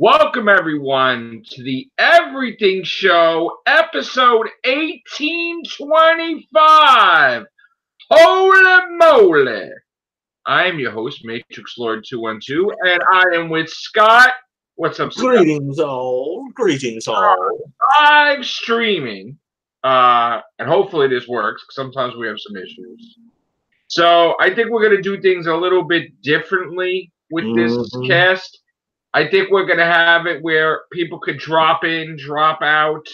Welcome, everyone, to the Everything Show, episode 1825. Holy moly! I am your host, Matrixlord212, and I am with Scott. What's up, Scott? Greetings, all. Greetings, all. Live streaming, and hopefully this works, because sometimes we have some issues. So I think we're going to do things a little bit differently with this cast. I think we're going to have it where people could drop in, drop out,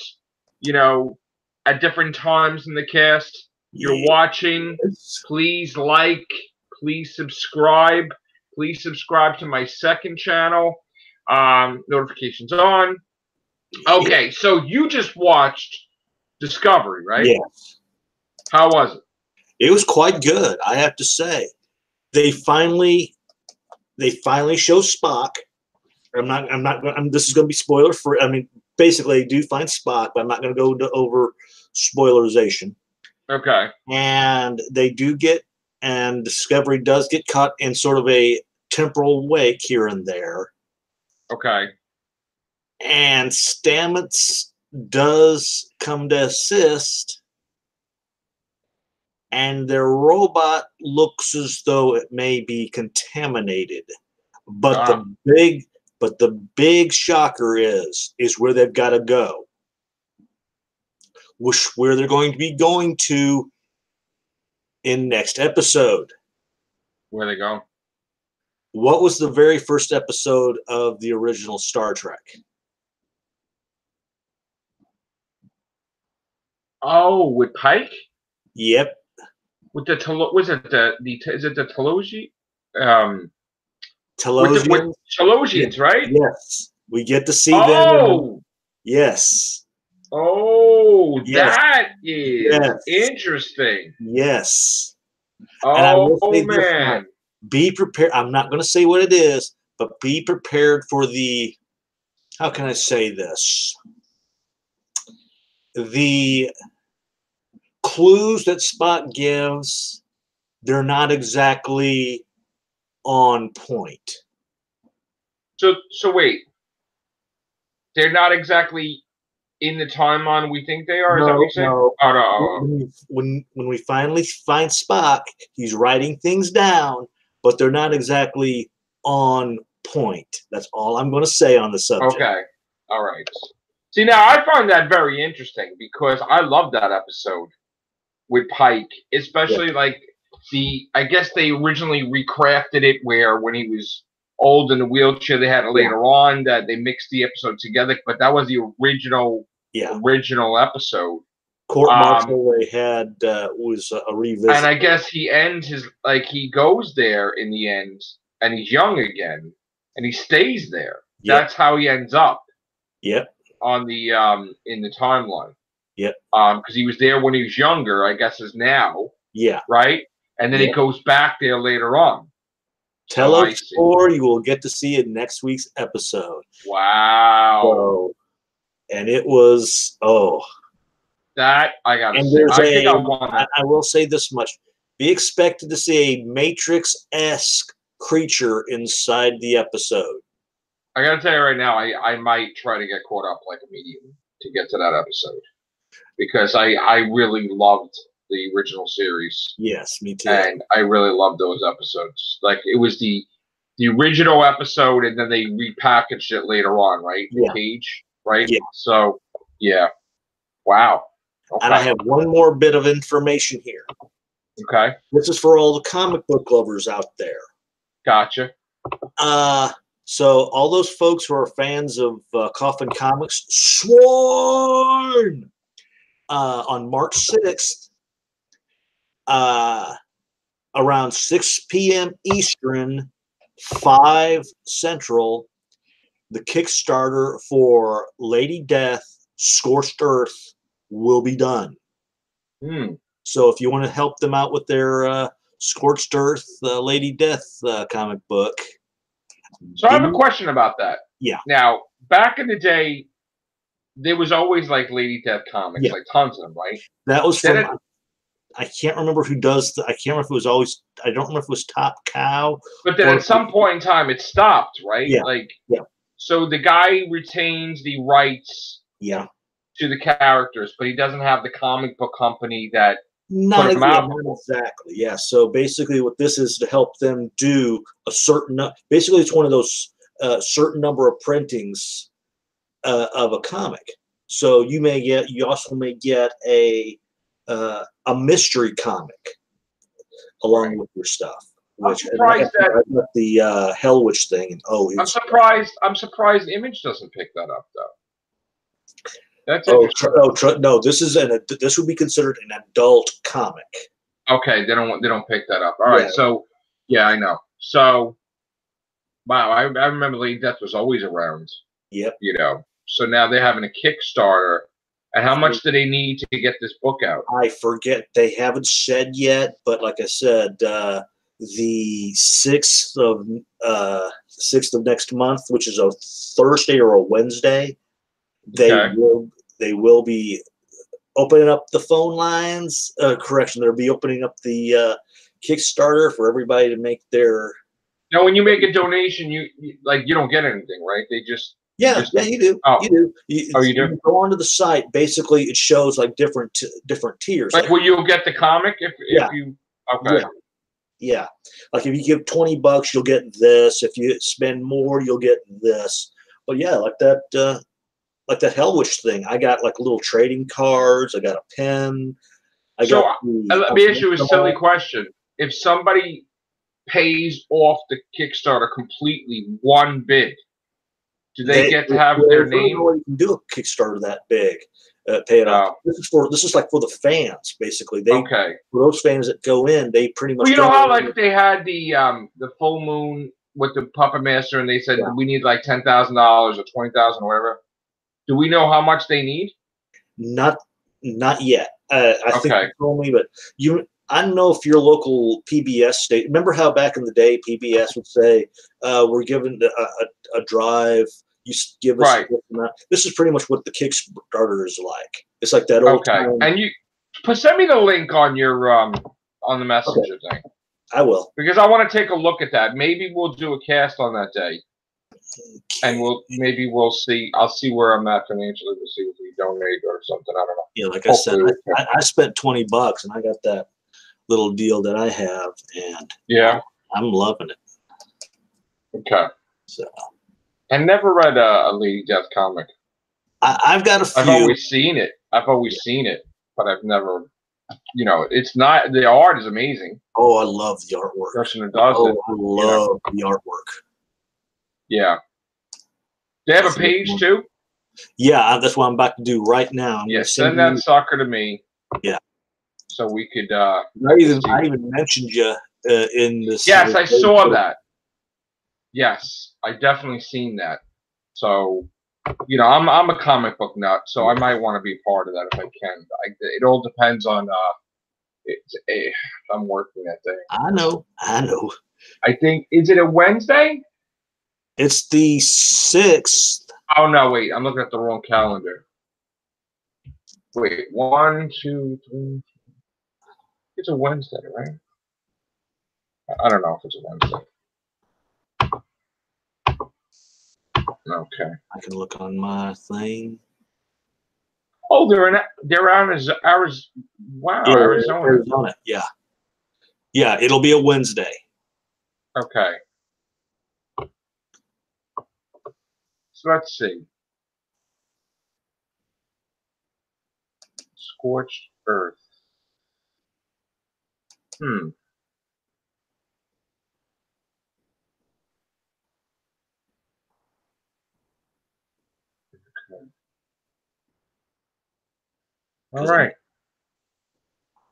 at different times in the cast. You're watching, please like, please subscribe. Please subscribe to my second channel. Notifications on. Okay, so you just watched Discovery, right? Yes. How was it? It was quite good, I have to say. They finally show Spock. This is going to be spoiler free. I mean, basically, they do find Spock, but I'm not going to go over spoilerization. Okay. And they do and Discovery does get caught in sort of a temporal wake here and there. Okay. And Stamets does come to assist, and their robot looks as though it may be contaminated. But the big shocker is where they've got to go. Where they're going to be going to in next episode. Where they go? What was the very first episode of the original Star Trek? Oh, with Pike? Yep. With the is it the Telosians? Telosians, right? Yes. We get to see them. Yes. Oh, yes. That is interesting. Yes. Oh, man. Be prepared. I'm not going to say what it is, but be prepared for the, how can I say this? The clues that Spock gives, they're not exactly on point. So wait. They're not exactly in the timeline we think they are? Is that what you're saying? No. Oh, no. When we finally find Spock, he's writing things down, but they're not exactly on point. That's all I'm going to say on the subject. Okay. All right. See, now I find that very interesting because I love that episode with Pike, especially I guess they originally recrafted it where when he was old in the wheelchair, they had it later on that they mixed the episode together, but that was the original episode. Court martial they had was a revisit. And I guess he ends he goes there in the end and he's young again and he stays there. Yep. That's how he ends up. Yep. On the in the timeline. Yep. Because he was there when he was younger, I guess is now. Yeah. Right? And then he goes back there later on. Tell us more. You will get to see it next week's episode. Wow. So, and it was that I gotta say. I will say this much. Be expected to see a Matrix-esque creature inside the episode. I gotta tell you right now, I might try to get caught up like immediately to get to that episode. Because I really loved the original series. Yes, me too. And I really loved those episodes. Like it was the original episode, and then they repackaged it later on, right? Yeah. The Cage, right? Yeah. So, yeah. Wow. Okay. And I have one more bit of information here. Okay. This is for all the comic book lovers out there. Gotcha. So all those folks who are fans of Coffin Comics, sworn on March 6th, around 6 p.m. Eastern, 5 Central, the Kickstarter for Lady Death, Scorched Earth will be done. So if you want to help them out with their Scorched Earth, Lady Death comic book. So I have a question about that. Yeah. Now, back in the day, there was always like Lady Death comics, like tons of them, right? That was from, I can't remember who does I can't remember if it was always, I don't remember if it was Top Cow. But then at some point in time, it stopped, right? Yeah. So the guy retains the rights Yeah. to the characters, but he doesn't have the comic book company that Not, put them out. not exactly. Yeah. So basically, what this is to help them do a certain. Basically, it's one of those certain number of printings of a comic. So you also may get a mystery comic along with your stuff. Which I'm surprised I got the Hell Witch thing. And, I'm surprised Image doesn't pick that up though. That's interesting. No, this would be considered an adult comic. Okay, they don't pick that up. All right, so yeah, I know. So wow, I remember Lady Death was always around. Yep. You know, so now they're having a Kickstarter. And how much do they need to get this book out? I forget. They haven't said yet, but like I said, the 6th of next month, which is a Thursday or a Wednesday, they will be opening up the phone lines. Correction, they'll be opening up the Kickstarter for everybody to make their. Now, when you make a donation, you don't get anything, right? They just you do. Oh. You do. You do? You go onto the site. Basically, it shows like different tiers. Like, will you get the comic if you? Okay. Yeah. Like if you give $20, you'll get this. If you spend more, you'll get this. But yeah, like that Hell Witch thing. I got like little trading cards. I got a pen. Let me ask you a silly question. If somebody pays off the Kickstarter completely, one bid, do they get to have their name? You can do a Kickstarter that big, pay it off. This is like for the fans, basically. For those fans that go in, they pretty much. Well, you know how like they had the Full Moon with the Puppet Master, and they said we need like $10,000 or $20,000 or whatever. Do we know how much they need? Not yet. I think you told me, but I don't know if your local PBS state. Remember how back in the day PBS would say, "We're giving a drive. You give us this is pretty much what the Kickstarter is like. It's like that old time. And you send me the link on your on the messenger thing. I will, because I want to take a look at that. Maybe we'll do a cast on that day, and we'll see. I'll see where I'm at financially. We'll see if we donate or something. I don't know. Yeah, like I said, I spent $20 and I got that little deal that I have, and I'm loving it. Okay. So. I never read a Lady Death comic. I've got a few. I've always seen it, but I've never, it's not, the art is amazing. Oh, I love the artwork. The person who does it. I love the artwork. Yeah. They have a page too? Yeah, that's what I'm about to do right now. Send that sucker to me. Yeah. So we could. I even mentioned you in this. Yes, I saw that. Yes, I definitely seen that. So, I'm a comic book nut, so I might want to be part of that if I can. It all depends on if I'm working that day. I know. I think, is it a Wednesday? It's the 6th. Oh no! Wait, I'm looking at the wrong calendar. Wait, 1, 2, 3. It's a Wednesday, right? I don't know if it's a Wednesday. Okay. I can look on my thing. Oh, they're out in Arizona. Yeah. Yeah, it'll be a Wednesday. Okay. So let's see. Scorched Earth. Okay. All right.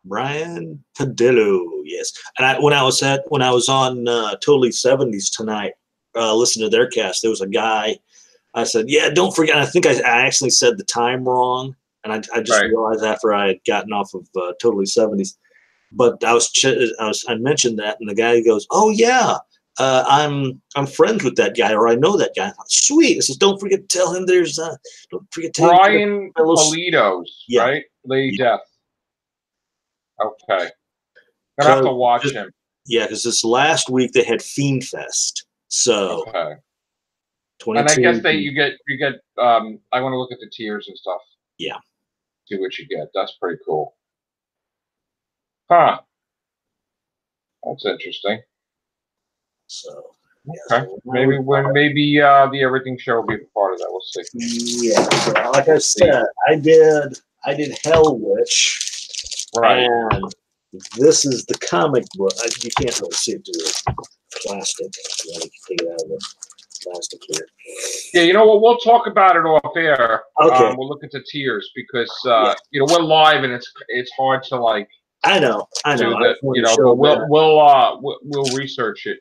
Brian Padillo, yes. And when I was on Totally 70s tonight, listening to their cast, there was a guy. I said, "Yeah, don't forget." I think I actually said the time wrong, and I just realized after I had gotten off of Totally 70s. But I mentioned that, and the guy goes, "Oh yeah, I'm friends with that guy, or I know that guy." I thought, sweet. I says, "Don't forget to tell him there's don't forget to Brian Politos, right? Lady Death. Okay. Gonna have to watch him. Yeah, because this last week they had Fiend Fest. So And I 22. guess that you get I want to look at the tiers and stuff. Yeah. See what you get. That's pretty cool. Huh. That's interesting. So okay. So maybe the Everything Show will be a part of that. We'll see. Yeah. So like I said, I did Hell Witch. Right. And this is the comic book. You can't really see it through the plastic. You know, you can take it out of the plastic here. Yeah, you know what? We'll talk about it off air. Okay. We'll look at the tiers because you know, we're live and it's hard to like. I know. But we'll research it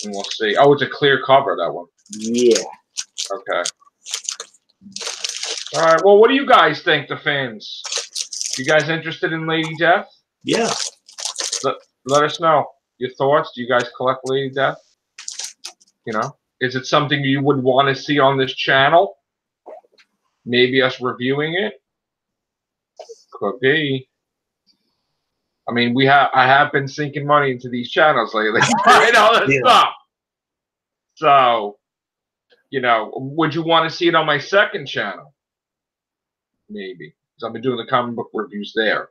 and we'll see. Oh, it's a clear cover, that one. Yeah. Okay. All right. Well, what do you guys think, the fans? You guys interested in Lady Death? Yeah. Let us know your thoughts. Do you guys collect Lady Death? You know, is it something you would want to see on this channel? Maybe us reviewing it? Could be. I mean, I have been sinking money into these channels lately, right? All this stuff. So, you know, would you want to see it on my second channel? Maybe, because I've been doing the comic book reviews there.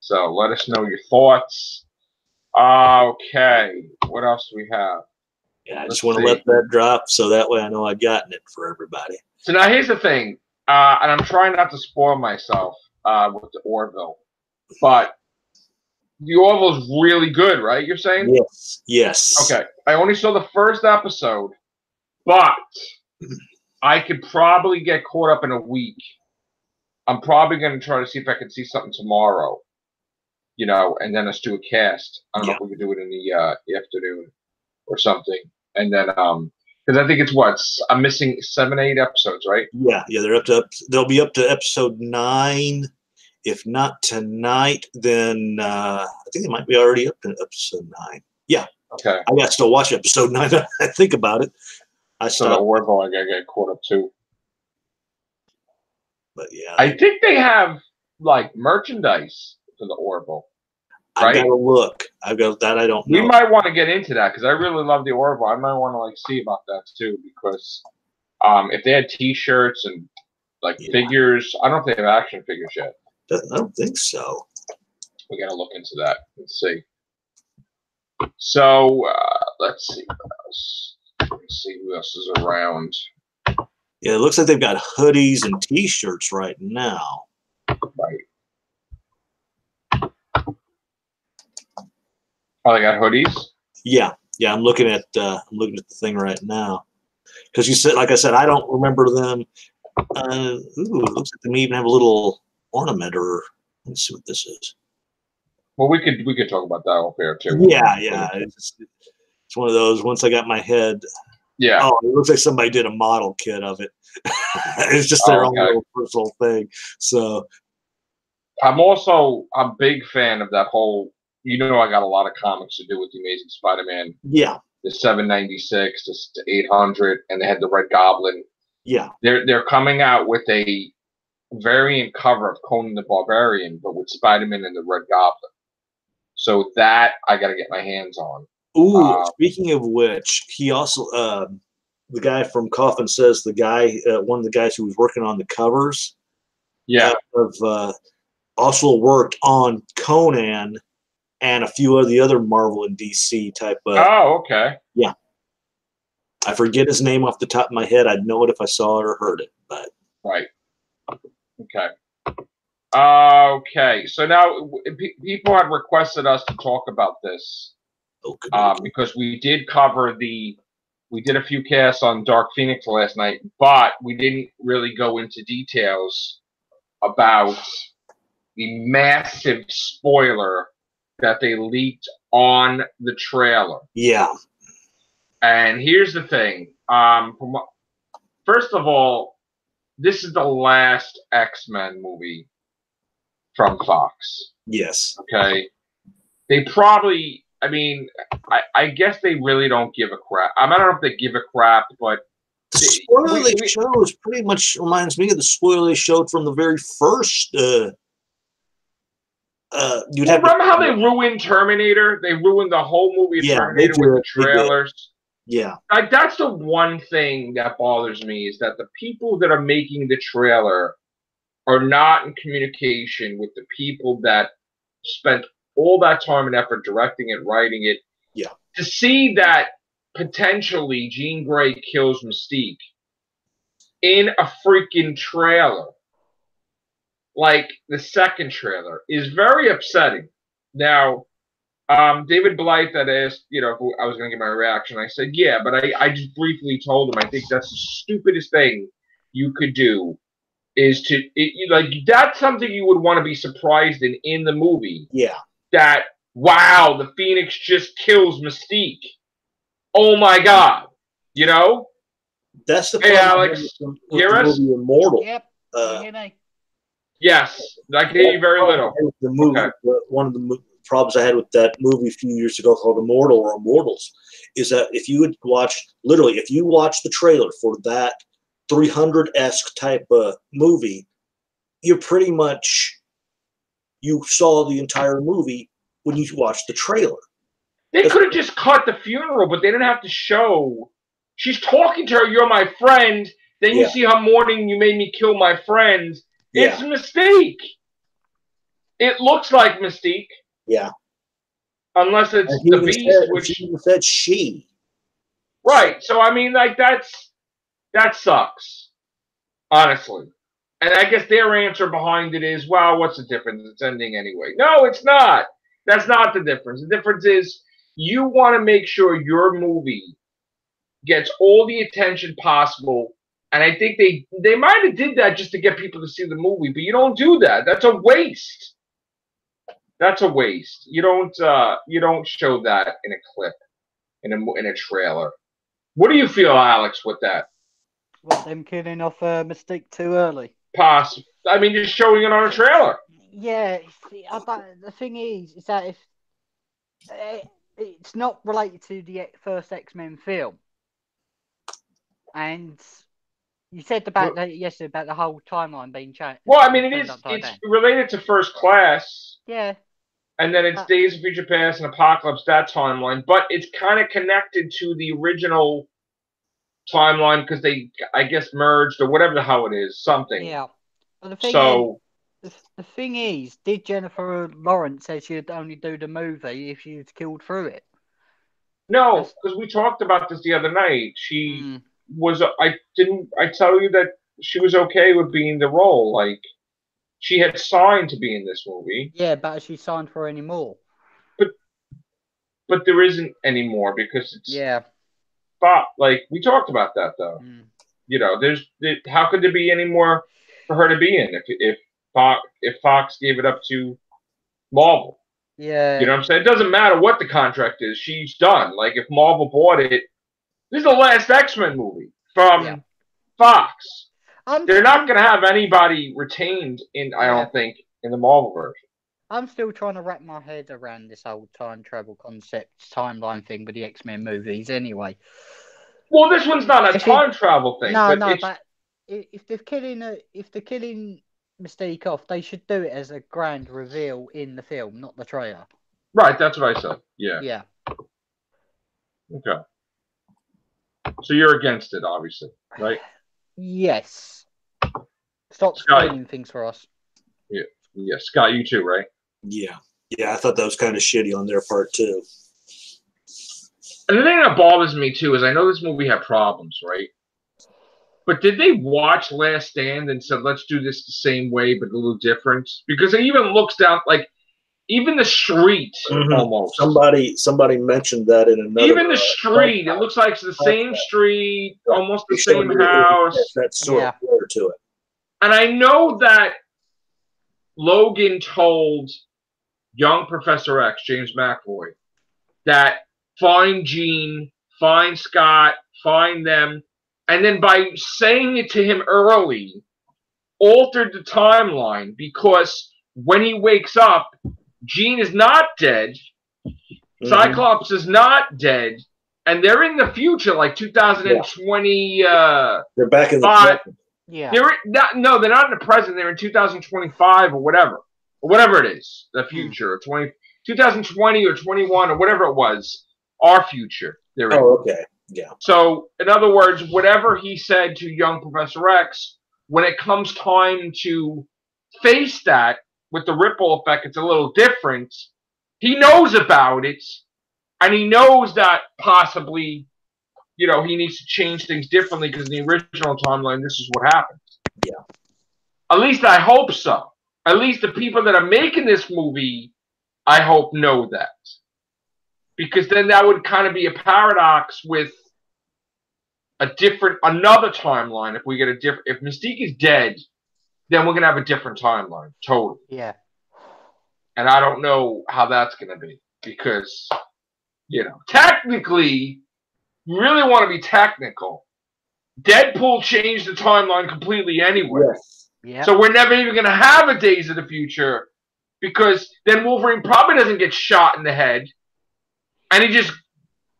So let us know your thoughts. Okay, what else do we have? Yeah, I just want to let that drop so that way I know I've gotten it for everybody. So now here's the thing, and I'm trying not to spoil myself with the Orville, but the Orville's really good, right? You're saying? Yes. Yes. Okay. I only saw the first episode, but I could probably get caught up in a week. I'm probably going to try to see if I can see something tomorrow, you know, and then let's do a cast. I don't know if we could do it in the afternoon or something. And then, because I think it's I'm missing 7, 8 episodes, right? Yeah. Yeah. They'll be up to episode 9. If not tonight, then I think they might be already up to episode 9. Yeah. Okay. I got to still watch episode 9. I think about it. So the Orville, I got to get caught up too. But yeah. I think they have like merchandise for the Orville. Right? I got to look. I've got that. I don't know. We might want to get into that because I really love the Orville. I might want to like see about that too because if they had T-shirts and like figures, I don't know if they have action figures yet. I don't think so. We got to look into that and see. So let's see what else. Let's see who else is around. Yeah, it looks like they've got hoodies and T-shirts right now. Right. Oh, they got hoodies. Yeah, yeah. I'm looking at the thing right now because you said, like I said, I don't remember them. Ooh, it looks like they may even have a little ornament or let's see what this is. Well, we could talk about that off air too. Yeah, yeah. It's one of those. Once I got my head. Yeah. Oh, it looks like somebody did a model kit of it. It's just their own little personal thing. So. I'm also a big fan of that whole. You know, I got a lot of comics to do with the Amazing Spider-Man. Yeah. The 796, the 800, and they had the Red Goblin. Yeah. They're coming out with a variant cover of Conan the Barbarian, but with Spider-Man and the Red Goblin. So that I got to get my hands on. Ooh, speaking of which, he also the guy from Coffin Says, one of the guys who was working on the covers. Yeah. Also worked on Conan and a few of the other Marvel and DC type of. Oh, okay. Yeah. I forget his name off the top of my head. I'd know it if I saw it or heard it, but. Right. Okay. Okay. So now people had requested us to talk about this because we did a few casts on Dark Phoenix last night, but we didn't really go into details about the massive spoiler that they leaked on the trailer. Yeah. And here's the thing. First of all, this is the last X-Men movie from Fox. Yes. Okay. They probably, I mean, I guess they really don't give a crap. I don't know if they give a crap, but the spoiler they showed pretty much reminds me of the spoiler they showed from the very first. Remember how they ruined Terminator? They ruined the whole movie of Terminator with the trailers. Yeah. Like, that's the one thing that bothers me, is that the people that are making the trailer are not in communication with the people that spent all that time and effort directing it, writing it. Yeah. To see that potentially Jean Grey kills Mystique in a freaking trailer, like the second trailer, is very upsetting. Now, David Blythe had asked, if I was going to get my reaction. I said, yeah, but I just briefly told him I think that's the stupidest thing you could do, is to, that's something you would want to be surprised in the movie. Yeah. That, wow, the Phoenix just kills Mystique. Oh my God. That's the Hey, problem Alex, with hear the us? movie Immortal. Yep. Yes, I can hear you very little. The movie, Okay. one of the problems I had with that movie a few years ago called Immortal or Immortals is that if you watch the trailer for that 300-esque type of movie, you're pretty much, you saw the entire movie when you watched the trailer. They could have just cut the funeral, but they didn't have to show. She's talking to her, you're my friend. Then you see her mourning, you made me kill my friend. It's Mystique. It looks like Mystique. Yeah. Unless it's the Beast, which she even said she. Right. So I mean, that sucks. Honestly. And I guess their answer behind it is, well, what's the difference? It's ending anyway. No, it's not. That's not the difference. The difference is you want to make sure your movie gets all the attention possible. And I think they might have did that just to get people to see the movie, but you don't do that. That's a waste. That's a waste. You don't show that in a clip, in a trailer. What do you feel, Alex, with that? What, them killing off Mystique too early? Possible. I mean, just showing it on a trailer. Yeah. The thing is that if it's not related to the first X-Men film, and you said about that yesterday about the whole timeline being changed. Well, I mean, it's related to First Class. Yeah. And then it's Days of Future Past and Apocalypse, that timeline. But it's kind of connected to the original timeline because they, I guess, merged or whatever the hell it is, something. Yeah. But the thing is, did Jennifer Lawrence say she'd only do the movie if she was killed through it? No, because we talked about this the other night. She was. I tell you that she was okay with being the role. Like, she had signed to be in this movie. Yeah, but has she signed for any more? But there isn't any more because it's like we talked about that though. How could there be any more for her to be in if Fox gave it up to Marvel? Yeah. You know what I'm saying? It doesn't matter what the contract is. She's done. Like, if Marvel bought it, this is the last X-Men movie from Fox. They're not going to have anybody retained I don't think, in the Marvel version. I'm still trying to wrap my head around this whole time travel concept timeline thing with the X-Men movies anyway. Well, this one's not a time travel thing. But if they're killing Mystique off, they should do it as a grand reveal in the film, not the trailer. Right, that's what I said. Yeah. Yeah. Okay. So you're against it, obviously, right? Yes. Stop spoiling things for us. Yeah. Yeah. Scott, you too, right? Yeah. Yeah, I thought that was kind of shitty on their part, too. And the thing that bothers me, too, is I know this movie had problems, right? But did they watch Last Stand and said, let's do this the same way, but a little different? Because it even looks down, like, even the street, almost. Somebody mentioned that in another... Even the street, it looks like it's the same street, almost the same house. That's sort of clear to it. And I know that Logan told young Professor X, James McAvoy, that find Jean, find Scott, find them, and then by saying it to him early, altered the timeline because when he wakes up, Jean is not dead, Cyclops is not dead, and they're in the future, like 2020. They're back in the present. Yeah. They're not in the present. They're in 2025 or whatever it is, the future, 2020 or 21 or whatever it was, our future. They're in. Oh, okay. Yeah. So, in other words, whatever he said to young Professor X, when it comes time to face that with the ripple effect, it's a little different. He knows about it, and he knows that possibly, you know, he needs to change things differently because in the original timeline, this is what happened. Yeah. At least I hope so. At least the people that are making this movie, I hope know that. Because then that would kind of be a paradox with another timeline. If we get if Mystique is dead, then we're gonna have a different timeline, totally. Yeah. And I don't know how that's gonna be because, you know, technically, you really want to be technical. Deadpool changed the timeline completely anyway. Yes. Yeah. So we're never even gonna have a Days of the Future because then Wolverine probably doesn't get shot in the head, and he just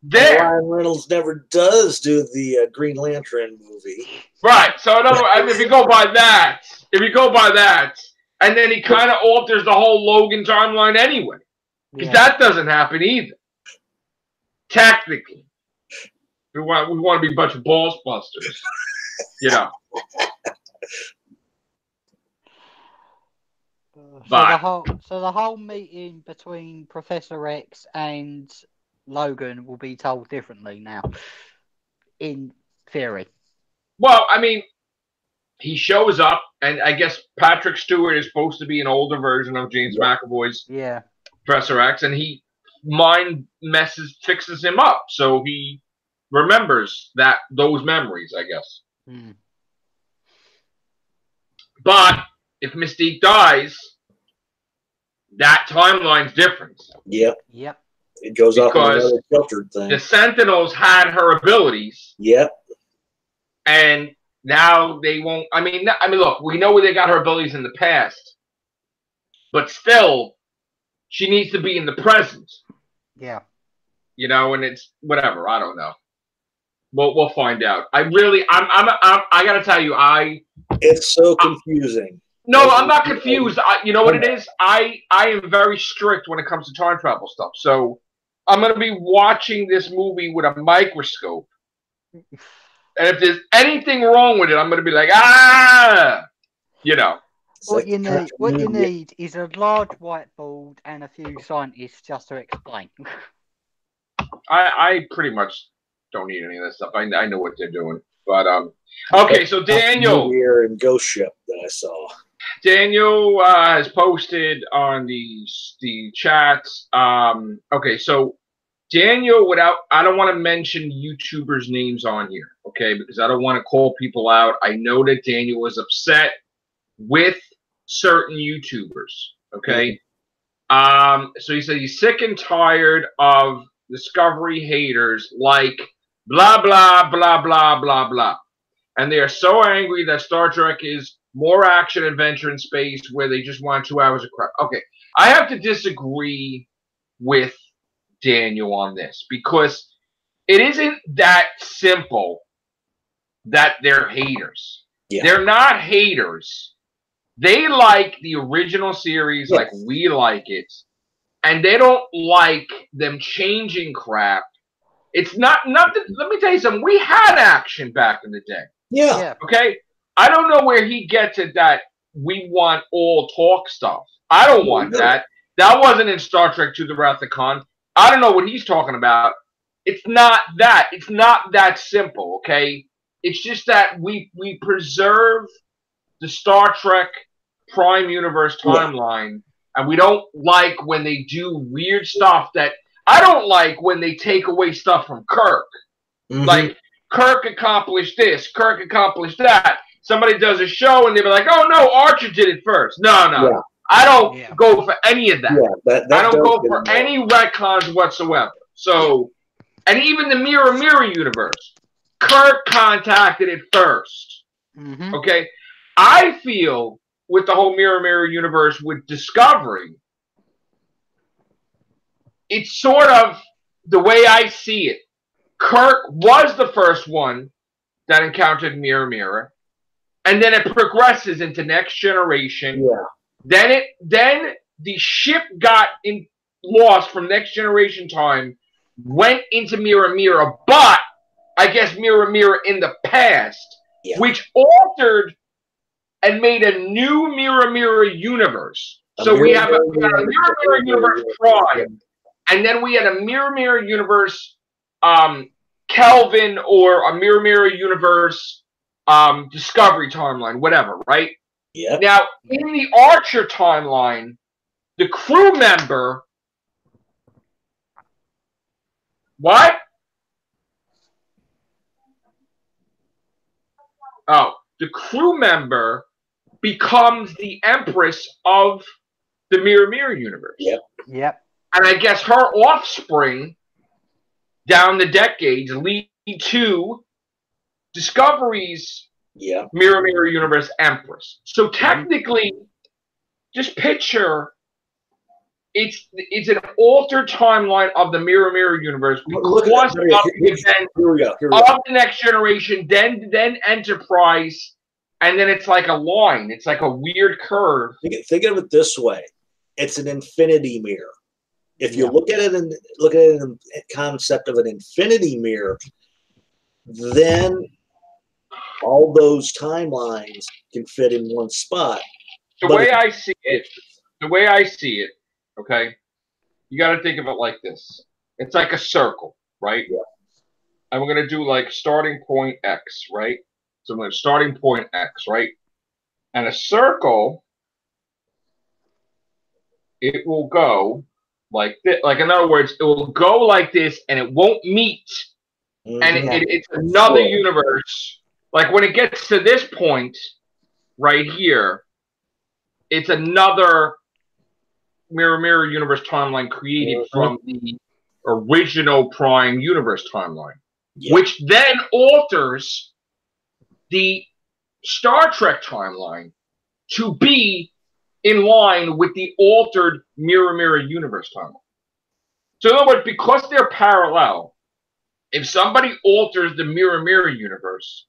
there. Ryan Reynolds never does do the Green Lantern movie. Right. So in other words, if you go by that, and then he kind of alters the whole Logan timeline anyway, because that doesn't happen either. Technically, we want to be a bunch of balls busters, you know. So the whole meeting between Professor X and Logan will be told differently now, in theory. Well, I mean, he shows up, and I guess Patrick Stewart is supposed to be an older version of James McAvoy's Professor X, and he fixes him up, so he remembers those memories, I guess. Hmm. But if Mystique dies, that timeline's different. Yep. Yep. It goes off another filtered thing. The Sentinels had her abilities. Yep. And now they won't. I mean, look, we know where they got her abilities in the past, but still, she needs to be in the present. Yeah. You know, and it's whatever. I don't know. We'll find out. I gotta tell you, it's so confusing. No, I'm not confused. You know what it is? I am very strict when it comes to time travel stuff. So I'm going to be watching this movie with a microscope. And if there's anything wrong with it, I'm going to be like, you know. What you need is a large whiteboard and a few scientists just to explain. I pretty much don't need any of this stuff. I know what they're doing. But okay, so Daniel here in Ghost Ship that I saw. Daniel has posted on the chats. Okay, so Daniel, I don't want to mention YouTubers' names on here, okay, because I don't want to call people out. I know that Daniel was upset with certain YouTubers, okay. So he said he's sick and tired of Discovery haters like blah blah blah blah blah blah, and they are so angry that Star Trek is more action adventure in space where they just want 2 hours of crap. Okay, I have to disagree with Daniel on this because it isn't that simple that they're haters. Yeah. They're not haters. They like the original series like we like it, and they don't like them changing crap. It's not nothing. Let me tell you something. We had action back in the day. Yeah. Okay? I don't know where he gets it that we want all talk stuff. I don't want that. That wasn't in Star Trek II: The Wrath of Khan. I don't know what he's talking about. It's not that. It's not that simple, okay? It's just that we preserve the Star Trek Prime Universe timeline, and we don't like when they do weird stuff that I don't like when they take away stuff from Kirk. Mm-hmm. Like, Kirk accomplished this, Kirk accomplished that. Somebody does a show and they be like, oh no, Archer did it first. No. Yeah. I don't go for any of that. Yeah, I don't go for any retcons whatsoever. So, and even the Mirror universe, Kirk contacted it first. Mm-hmm. Okay? I feel with the whole Mirror universe with Discovery, it's sort of the way I see it. Kirk was the first one that encountered Mirror, and then it progresses into Next Generation. Yeah. Then the ship got lost from Next Generation time, went into Mirror, but I guess, Mirror Mirror in the past, Yeah. which altered and made a new Mirror Mirror universe. So we have a Mirror Mirror universe Prime, and then we had a Mirror Mirror universe Kelvin, or a Mirror Mirror universe Discovery timeline, whatever, right? Yeah. Now, in the Archer timeline, the crew member... What? Oh, the crew member becomes the Empress of the Mirror Mirror universe. Yep. Yep. And I guess her offspring down the decades lead to Discovery's Mirror Mirror universe Empress. So technically, just picture it's an altered timeline of the Mirror Mirror universe because of the event of the Next Generation, then Enterprise, and then it's like a line. It's like a weird curve. Think of it this way: it's an infinity mirror. If you look at it in the concept of an infinity mirror, then all those timelines can fit in one spot. The way I see it, okay, you got to think of it like this. It's like a circle, right? Yeah. And we're going to do like starting point X, right? So I'm going to starting point X, right? And a circle, it will go like this. Like, in other words, it will go like this and it won't meet. And it's another universe. Like, when it gets to this point right here, it's another Mirror Mirror universe timeline created from the original Prime universe timeline, which then alters the Star Trek timeline to be in line with the altered Mirror Mirror universe timeline. So in other words, because they're parallel, if somebody alters the Mirror Mirror universe,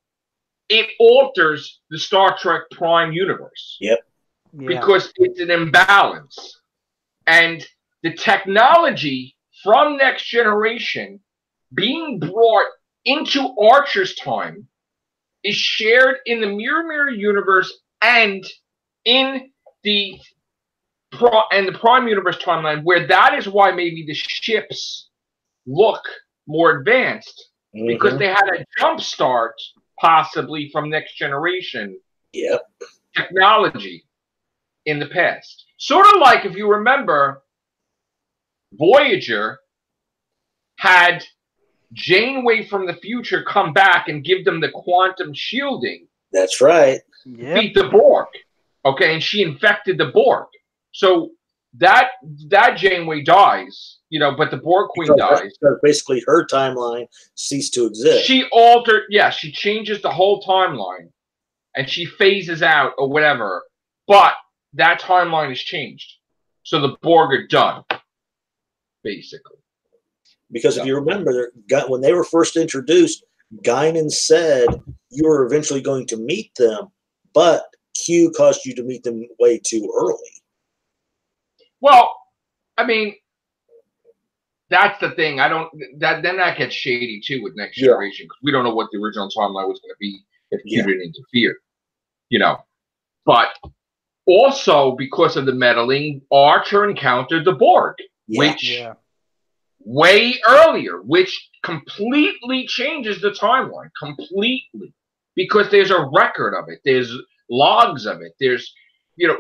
it alters the Star Trek Prime universe. Yep. Because it's an imbalance. And the technology from Next Generation being brought into Archer's time is shared in the Mirror Mirror universe and in the Prime universe timeline, where that is why maybe the ships look more advanced, because they had a jump start possibly from Next Generation technology in the past. Sort of like, if you remember, Voyager had Janeway from the future come back and give them the quantum shielding. That's right. Beat the Borg. Okay, and she infected the Borg. So that Janeway dies, but the Borg Queen dies. Basically, her timeline ceased to exist. She altered, she changes the whole timeline, and she phases out or whatever. But that timeline has changed. So the Borg are done, basically. Because if you remember, when they were first introduced, Guinan said you were eventually going to meet them, but Q caused you to meet them way too early. Well, I mean, that's the thing. Then that gets shady too with Next Generation, because we don't know what the original timeline was going to be if Q didn't interfere. But also, because of the meddling, Archer encountered the Borg, which way earlier, which completely changes the timeline, completely, because there's a record of it, there's logs of it, there's,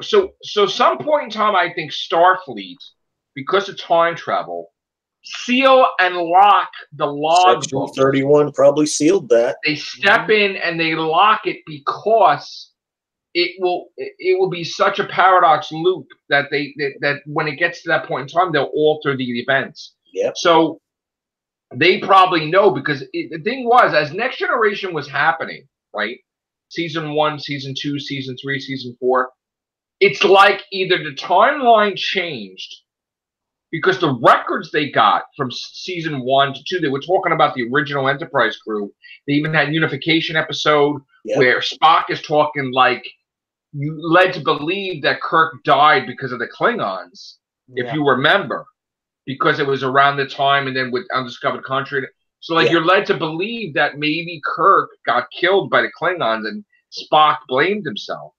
so some point in time, I think Starfleet, because of time travel, seal and lock the log book. 31 probably sealed that. They step in and they lock it because it will be such a paradox loop that that when it gets to that point in time, they'll alter the events. Yep. So they probably know, because the thing was, as Next Generation was happening, right? Season 1, Season 2, Season 3, Season 4, it's like either the timeline changed because the records they got from Season 1 to 2, they were talking about the original Enterprise crew. They even had a unification episode where Spock is talking like, you led to believe that Kirk died because of the Klingons, if you remember, because it was around the time, and then with Undiscovered Country. So, like, you're led to believe that maybe Kirk got killed by the Klingons and Spock blamed himself.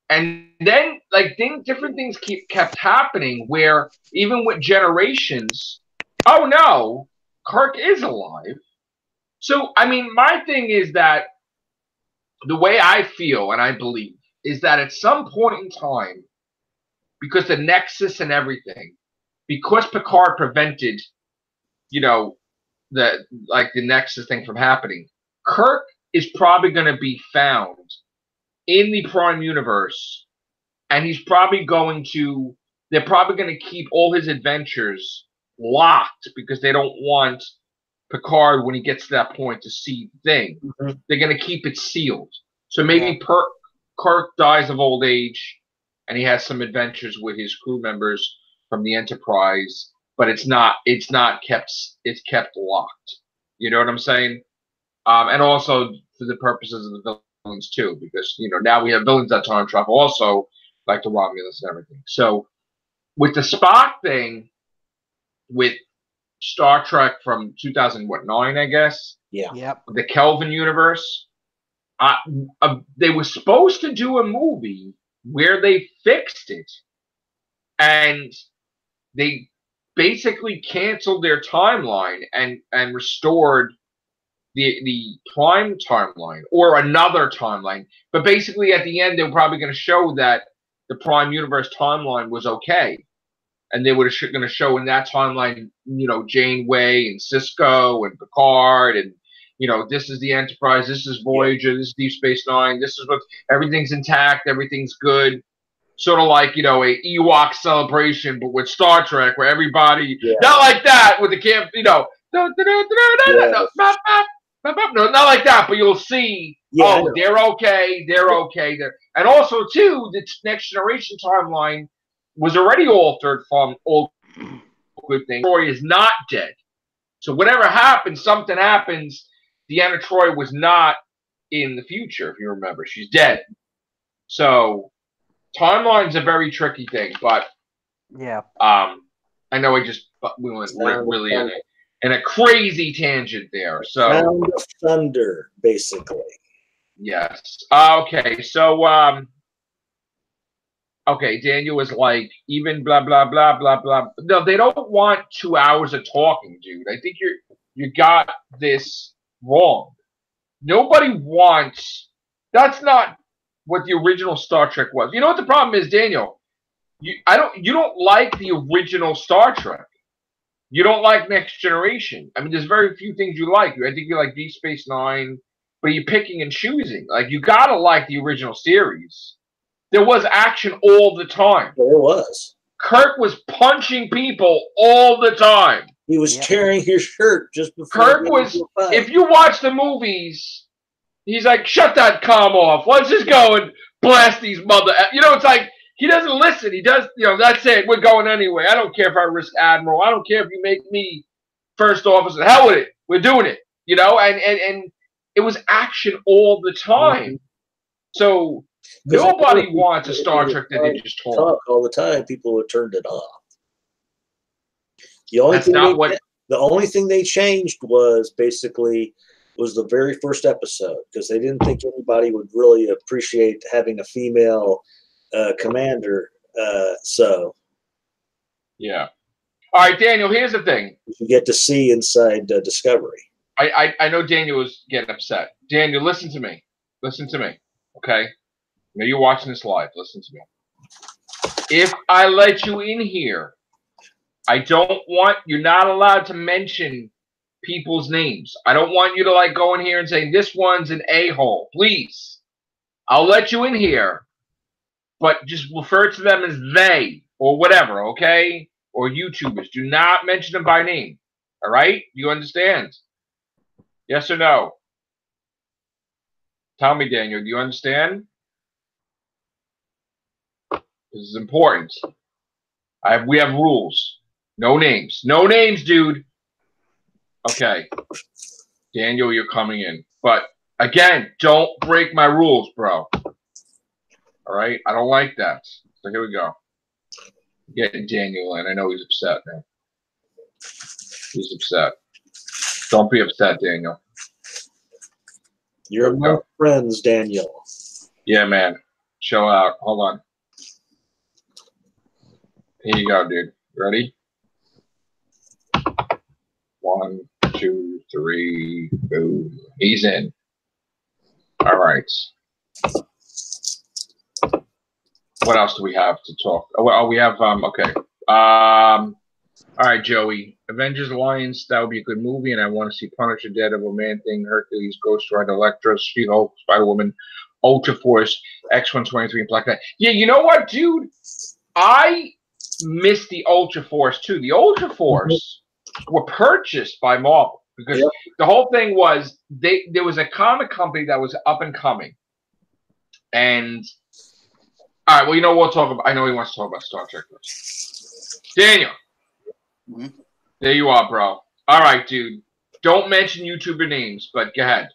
And then, like, different things kept happening where even with Generations, oh no, Kirk is alive. So, I mean, my thing is that the way I feel and I believe is that at some point in time, because the Nexus and everything, because Picard prevented, you know, the Nexus thing from happening, Kirk is probably going to be found in the Prime Universe, and he's probably they're probably going to keep all his adventures locked because they don't want Picard, when he gets to that point, to see the thing. Mm-hmm. They're going to keep it sealed. So maybe Kirk dies of old age, and he has some adventures with his crew members from the Enterprise, but it's kept locked. You know what I'm saying? And also for the purposes of the villains too, because now we have villains that time travel also, like the Romulans and everything. So with the Spock thing, with Star Trek from 2009, I guess. Yeah. Yep. The Kelvin universe. They were supposed to do a movie where they fixed it, and they basically canceled their timeline and restored the Prime timeline or another timeline. But basically, at the end, they were probably going to show that the Prime universe timeline was okay. And they were going to show in that timeline, Janeway and Cisco and Picard, and this is the Enterprise, this is Voyager, this is Deep Space Nine, this is what everything's intact, everything's good, sort of like a Ewok celebration, but with Star Trek, where everybody not like that with the camp, no, not like that, but you'll see, they're okay, and also too, the Next Generation timeline was already altered from all good things. Troy is not dead. So whatever happens, something happens. Deanna Troi was not in the future, if you remember. She's dead. So timeline's a very tricky thing, but I know we went really in a crazy tangent there. So Sound of thunder, basically. Yes. Okay, so okay, Daniel was like, even blah, blah, blah, blah, blah. No, they don't want 2 hours of talking, dude. I think you got this wrong. Nobody wants... That's not what the original Star Trek was. You know what the problem is, Daniel? You don't like the original Star Trek. You don't like Next Generation. I mean, there's very few things you like. I think you like Deep Space Nine, but you're picking and choosing. Like, you gotta like the original series. There was action all the time. There was. Kirk was punching people all the time. He was tearing his shirt just before. Kirk was, if you watch the movies, he's like, shut that comm off. Let's just go and blast these mother... it's like, he doesn't listen. He does, that's it. We're going anyway. I don't care if I risk Admiral. I don't care if you make me first officer. Hell with it. We're doing it. And it was action all the time. Mm-hmm. So... Nobody wants a Star Trek that they just talk all the time. People would turn it off. The only thing they changed was the very first episode, because they didn't think anybody would really appreciate having a female commander. Yeah. All right, Daniel. Here's the thing. You get to see inside Discovery. I know Daniel was getting upset. Daniel, listen to me. Listen to me. Okay. I know you're watching this live. Listen to me. If I let you in here, you're not allowed to mention people's names. I don't want you to go in here and say, this one's an a-hole. Please. I'll let you in here, but just refer to them as they or whatever, okay? Or YouTubers. Do not mention them by name. All right? You understand? Yes or no? Tell me, Daniel. Do you understand? This is important. We have rules. No names. No names, dude. Okay. Daniel, you're coming in. But, again, don't break my rules, bro. All right? I don't like that. So here we go. Getting Daniel in. I know he's upset, man. He's upset. Don't be upset, Daniel. You're my friends, Daniel. Yeah, man. Chill out. Hold on. Here you go, dude. Ready? 1, 2, 3, boom. He's in. All right. What else do we have to talk? Oh, we have okay. All right, Joey. Avengers Alliance, that would be a good movie, and I want to see Punisher, Daredevil, Man-Thing, Hercules, Ghost Rider, Elektra, She-Hulk, Spider-Woman, Ultra Force, X-123, and Black Knight. Yeah, you know what, dude? I missed the Ultra Force, too. The Ultra Force were purchased by Marvel because the whole thing was there was a comic company that was up and coming. And, all right, well, you know, we'll talk about, I know he wants to talk about Star Trek first. Daniel. There you are, bro. All right, dude. Don't mention YouTuber names, but go ahead.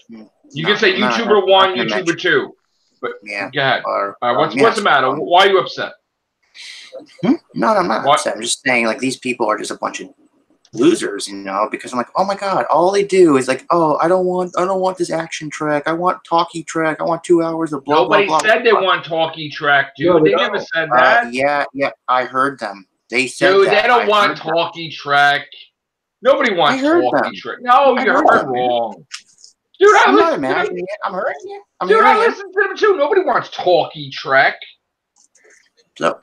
You can say YouTuber 1, YouTuber 2. But go ahead. What's the matter? Why are you upset? No, I'm not upset. I'm just saying, like, these people are just a bunch of losers, you know, because I'm like, oh my god, all they do is like, oh, I don't want this action track. I want talkie track. I want 2 hours of blah, Nobody blah, blah, said blah. They want talkie track, dude. No, they never said that. Yeah, I heard them. They said dude, that. They don't want talkie track. Nobody wants talkie track. No, you heard wrong. Dude, I'm not imagining it. I'm hearing you. Dude, I listen to them too. Nobody wants talkie track. So,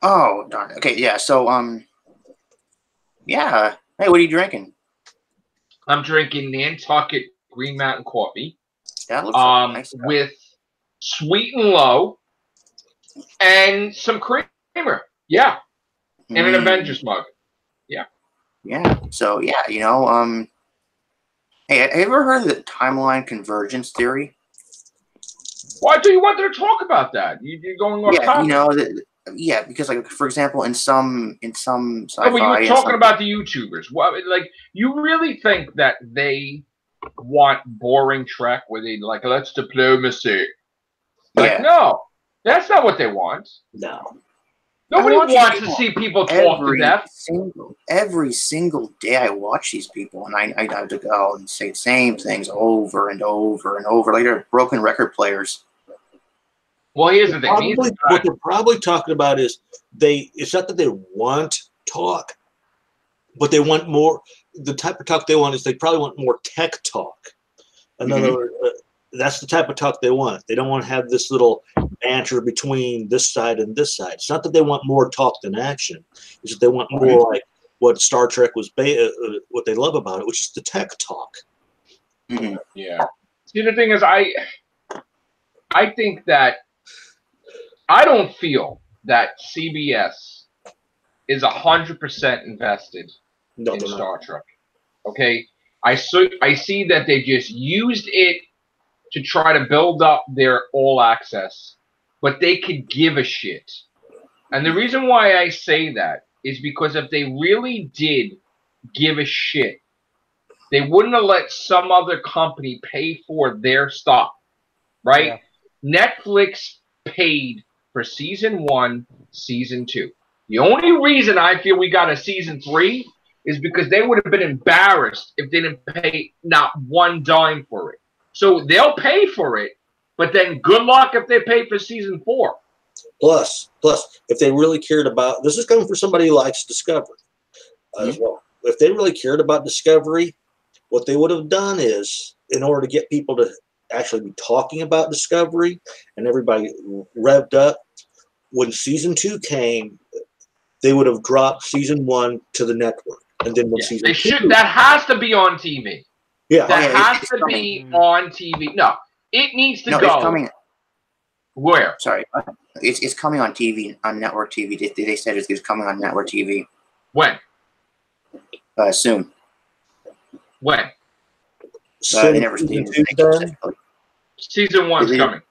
oh darn it. Okay, yeah. So, yeah. Hey, what are you drinking? I'm drinking Nantucket Green Mountain coffee. That looks nice. With sweet and low and some creamer. Yeah. And an Avengers mug. Yeah. Yeah. So, yeah, you know, hey, have you ever heard of the timeline convergence theory? Why do you want to talk about that? You're going off topic. You know, because, like, for example, in some sci-fi, but you were talking about the YouTubers. Well, like, you really think that they want boring Trek where they like, let's diplomacy? Like, no, that's not what they want. No. Nobody wants to see people talk to death. Every single day I watch these people, and I have to go and say the same things over and over and over. Like they're broken record players. Well, here's the thing. What they're probably talking about is it's not that they want talk, but they want more. The type of talk they want is they probably want more tech talk. In other words, that's the type of talk they want. They don't want to have this little banter between this side and this side. It's not that they want more talk than action. It's that they want more like what Star Trek was, what they love about it, which is the tech talk. Yeah. See, the thing is, I think that I don't feel that CBS is 100% invested in Star Trek. Okay, I see that they just used it to try to build up their all access, but they could give a shit. And the reason why I say that is because if they really did give a shit, they wouldn't have let some other company pay for their stuff, right? Yeah. Netflix paid for season 1, season 2. The only reason I feel we got a season 3 is because they would have been embarrassed if they didn't pay not one dime for it. So they'll pay for it, but then good luck if they pay for season 4. Plus, if they really cared about, this is coming from somebody who likes Discovery as well. If they really cared about Discovery, what they would have done is, in order to get people to actually be talking about Discovery and everybody revved up, when season 2 came, they would have dropped season 1 to the network, and then when season 2, that has to be on TV. Yeah, that has to be on TV. No, it needs to go. It's coming. Where? Sorry, it's coming on TV, on network TV. They said it's coming on network TV. When? Soon. When? They never specifically. Season 1's coming.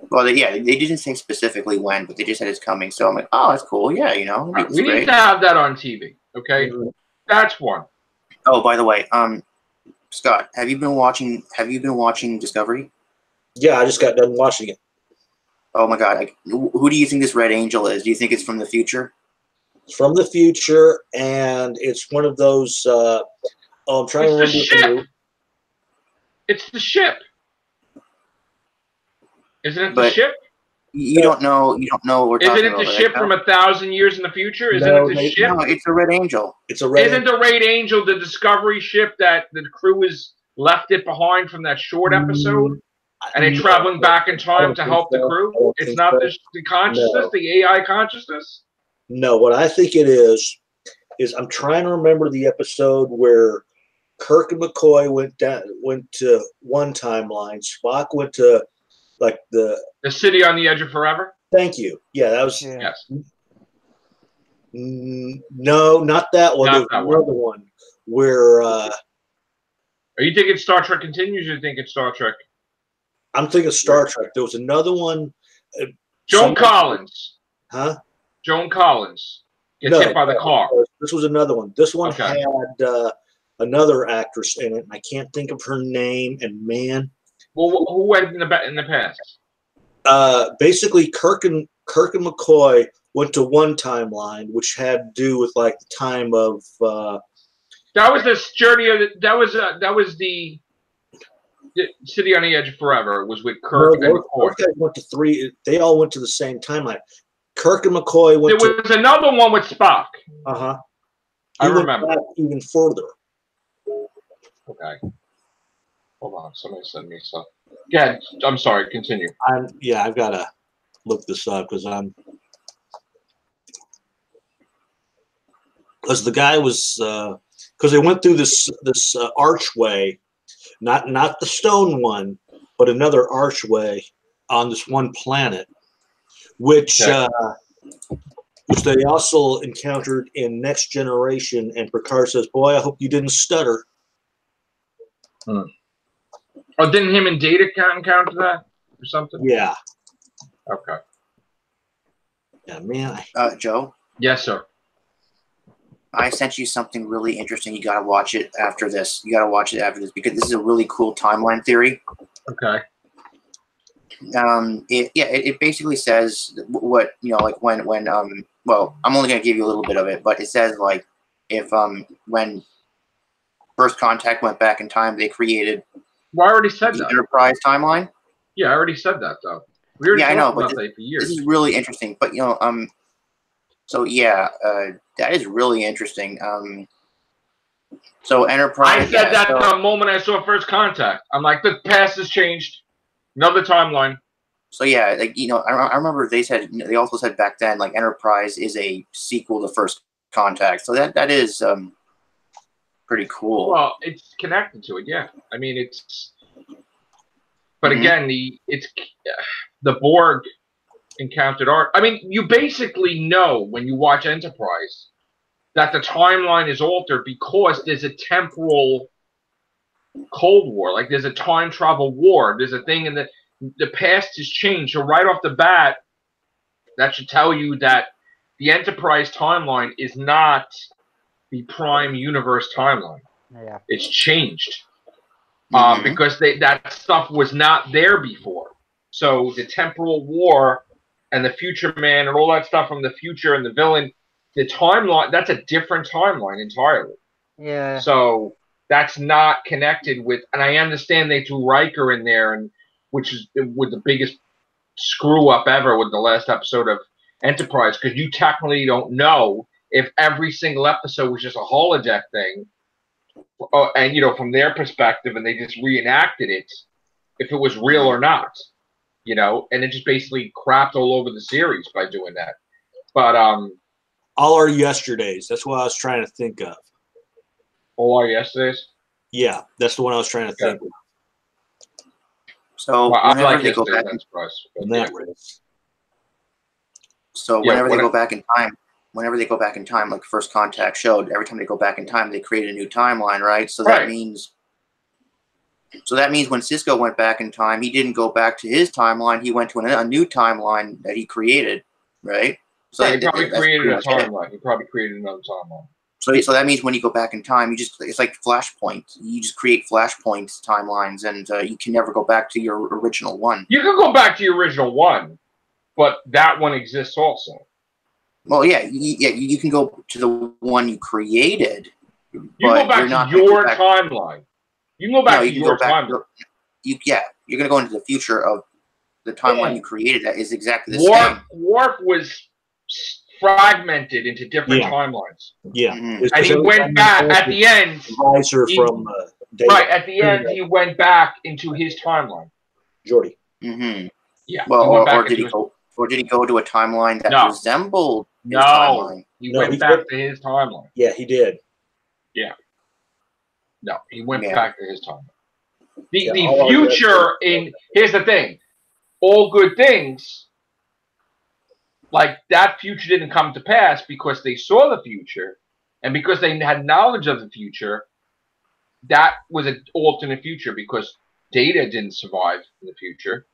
Well, they didn't say specifically when, but they just said it's coming. So I'm like, oh, that's cool. Yeah, you know, we need to have that on TV. Okay, that's one. Oh, by the way, Scott, have you been watching Discovery? Yeah, I just got done watching it. Oh my God! Who do you think this Red Angel is? Do you think it's from the future? It's from the future, and it's one of those Oh, I'm trying to It's the remember. ship. It's the ship. Isn't it the ship? You don't know. You don't know what we're talking about. Isn't it the ship from 1,000 years in the future? Isn't it the ship? No, it's a Red Angel. It's a Red Isn't the Red Angel the Discovery ship that the crew has left it behind from that short episode? And they're traveling back in time to help the crew? It's not the consciousness, the AI consciousness? No, what I think it is I'm trying to remember the episode where Kirk and McCoy went to one timeline. Spock went to like the City on the Edge of Forever? Thank you. Yeah, that was yes. No, not that one. Not that another one where Are you thinking Star Trek Continues or you think it's Star Trek? I'm thinking Star Trek. There was another one. Joan Collins. Huh? Joan Collins gets hit by the car. This was another one. This one had another actress in it, and I can't think of her name. And man, well, who went in the past? Basically, Kirk and McCoy went to one timeline, which had to do with like the time of. That was this journey of that was the City on the Edge of Forever was with Kirk and McCoy. Those guys went to three. They all went to the same timeline. Kirk and McCoy went. There was another one with Spock. I remember. Went back even further. Okay. Hold on. Somebody sent me stuff. Yeah, I'm sorry. Continue. I've got to look this up because the guy was because they went through this archway. Not the stone one, but another archway on this one planet, which they also encountered in Next Generation. And Picard says, "Boy, I hope you didn't stutter." Oh, didn't him and Data encounter that or something? Yeah. Okay. Yeah, man. Joe. Yes, sir. I sent you something really interesting. You got to watch it after this. Because this is a really cool timeline theory. Okay. It basically says what, like when well, I'm only going to give you a little bit of it, but it says like if when First Contact went back in time, they created I already said that. Enterprise timeline. Yeah, I already said that though. We already I know, about but that for years. This is really interesting. But so yeah, that is really interesting. So Enterprise. I said that the moment I saw First Contact. I'm like, the past has changed. Another timeline. So yeah, like I remember they also said back then like Enterprise is a sequel to First Contact. So that is pretty cool. Well, it's connected to it, yeah. I mean, it's. But again, the Borg encountered art. I mean, you basically know when you watch Enterprise that the timeline is altered because there's a temporal Cold War. Like there's a time travel war. There's a thing in the past has changed. So right off the bat, that should tell you that the Enterprise timeline is not the Prime Universe timeline. Yeah, it's changed because that stuff was not there before. So the temporal war and the Future Man and all that stuff from the future and the villain, the timeline, that's a different timeline entirely. Yeah. So that's not connected with, and I understand they threw Riker in there, and which is with the biggest screw up ever with the last episode of Enterprise, because you technically don't know if every single episode was just a holodeck thing, and from their perspective, and they just reenacted it, if it was real or not. And it just basically crapped all over the series by doing that. But all our yesterdays. That's what I was trying to think of. All our yesterdays. Yeah, that's the one I was trying to think of. So whenever they go back in whenever they go back in time, whenever they go back in time, like First Contact showed, every time they go back in time, they create a new timeline, right? So that means. So that means when Cisco went back in time, he didn't go back to his timeline. He went to a new timeline that he created, right? So he probably created a timeline. He probably created another timeline. So that means when you go back in time, it's like Flashpoint. You just create Flashpoint timelines, and you can never go back to your original one. You can go back to your original one, but that one exists also. Well, yeah, you can go to the one you created, You can go back to your timeline. You can go back to your timeline. You're going to go into the future of the timeline you created. That is exactly the same. Warp was fragmented into different timelines. Yeah, and he went back at the end. Right at the end, he went back into his timeline. Jordy. Yeah. Well, or did he go to a timeline that resembled his timeline? He went back to his timeline. Yeah, he did. Yeah. No, he went back to his timeline. The future here's the thing. All good things, like that future didn't come to pass because they saw the future, and because they had knowledge of the future, that was an alternate future because Data didn't survive in the future.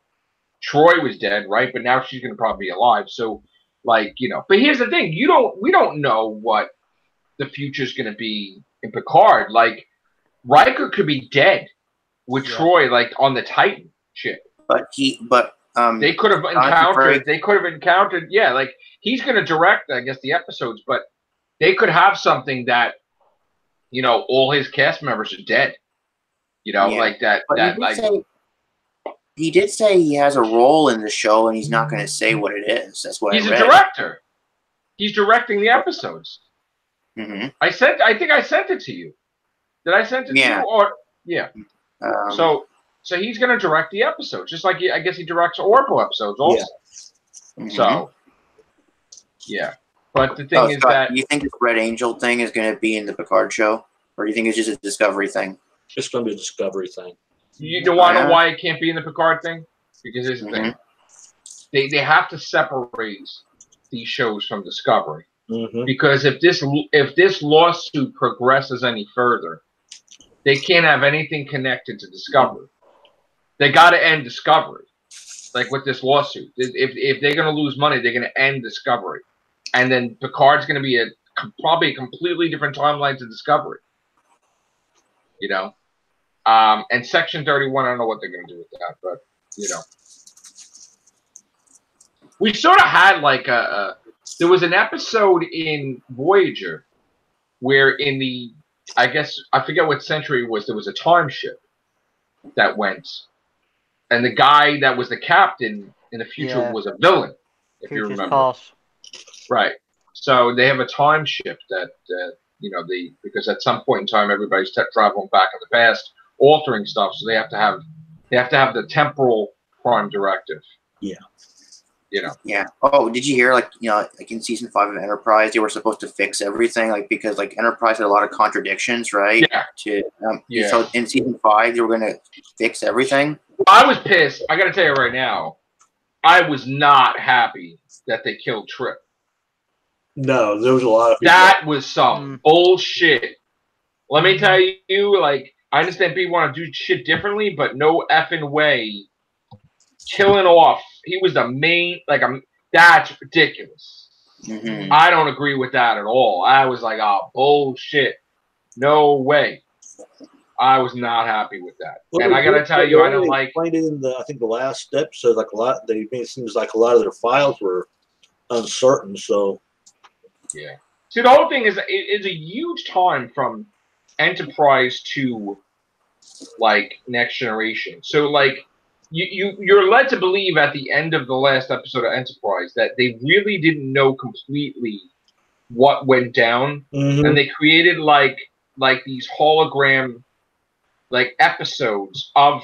Troy was dead, right? But now she's going to probably be alive. So, like, you know. But here's the thing: we don't know what the future is going to be in Picard. Like, Riker could be dead with Troy, like on the Titan ship. But they could have encountered. They could have encountered. Yeah, like he's going to direct, I guess, the episodes. But they could have something that, you know, all his cast members are dead. You know, like that. He did say he has a role in the show, and he's not going to say what it is. That's what he's a director. He's directing the episodes. I think I sent it to you. Did I send it to you? Or so he's going to direct the episodes, just like I guess he directs Orville episodes also. So but the thing is Scott, do you think the Red Angel thing is going to be in the Picard show, or do you think it's just a Discovery thing? It's going to be a Discovery thing. You know why it can't be in the Picard thing? Because here's the thing. They have to separate these shows from Discovery. Because if this lawsuit progresses any further, they can't have anything connected to Discovery. They got to end Discovery, like with this lawsuit. If they're going to lose money, they're going to end Discovery, and then Picard's going to be probably a completely different timeline to Discovery. You know, and Section 31, I don't know what they're going to do with that, but you know, we sort of had like there was an episode in Voyager where I guess I forget what century it was. There was a time ship that went, and the guy that was the captain in the future was a villain, if you remember. Right. So they have a time ship that you know, because at some point in time everybody's traveling back in the past, altering stuff. So they have to have the temporal prime directive. Yeah. You know. Yeah. Oh, did you hear, like, you know, like in season 5 of Enterprise, they were supposed to fix everything, like, because like Enterprise had a lot of contradictions, right? Yeah. So in season 5, they were going to fix everything. I was pissed. I got to tell you right now, I was not happy that they killed Trip. No, there was a lot of people. That was some bullshit. Let me tell you, like, I understand people want to do shit differently, but no effing way. Killing off. He was the main, like, that's ridiculous. I don't agree with that at all. I was like, oh, bullshit. No way. I was not happy with that. Well, and I got to tell you, I don't like. Explained it in I think the last episode, like they made it seems like a lot of their files were uncertain, so. Yeah. See, the whole thing is it's a huge time from Enterprise to, like, Next Generation. So, like, you're led to believe at the end of the last episode of Enterprise that they really didn't know completely what went down, and they created like these hologram like episodes of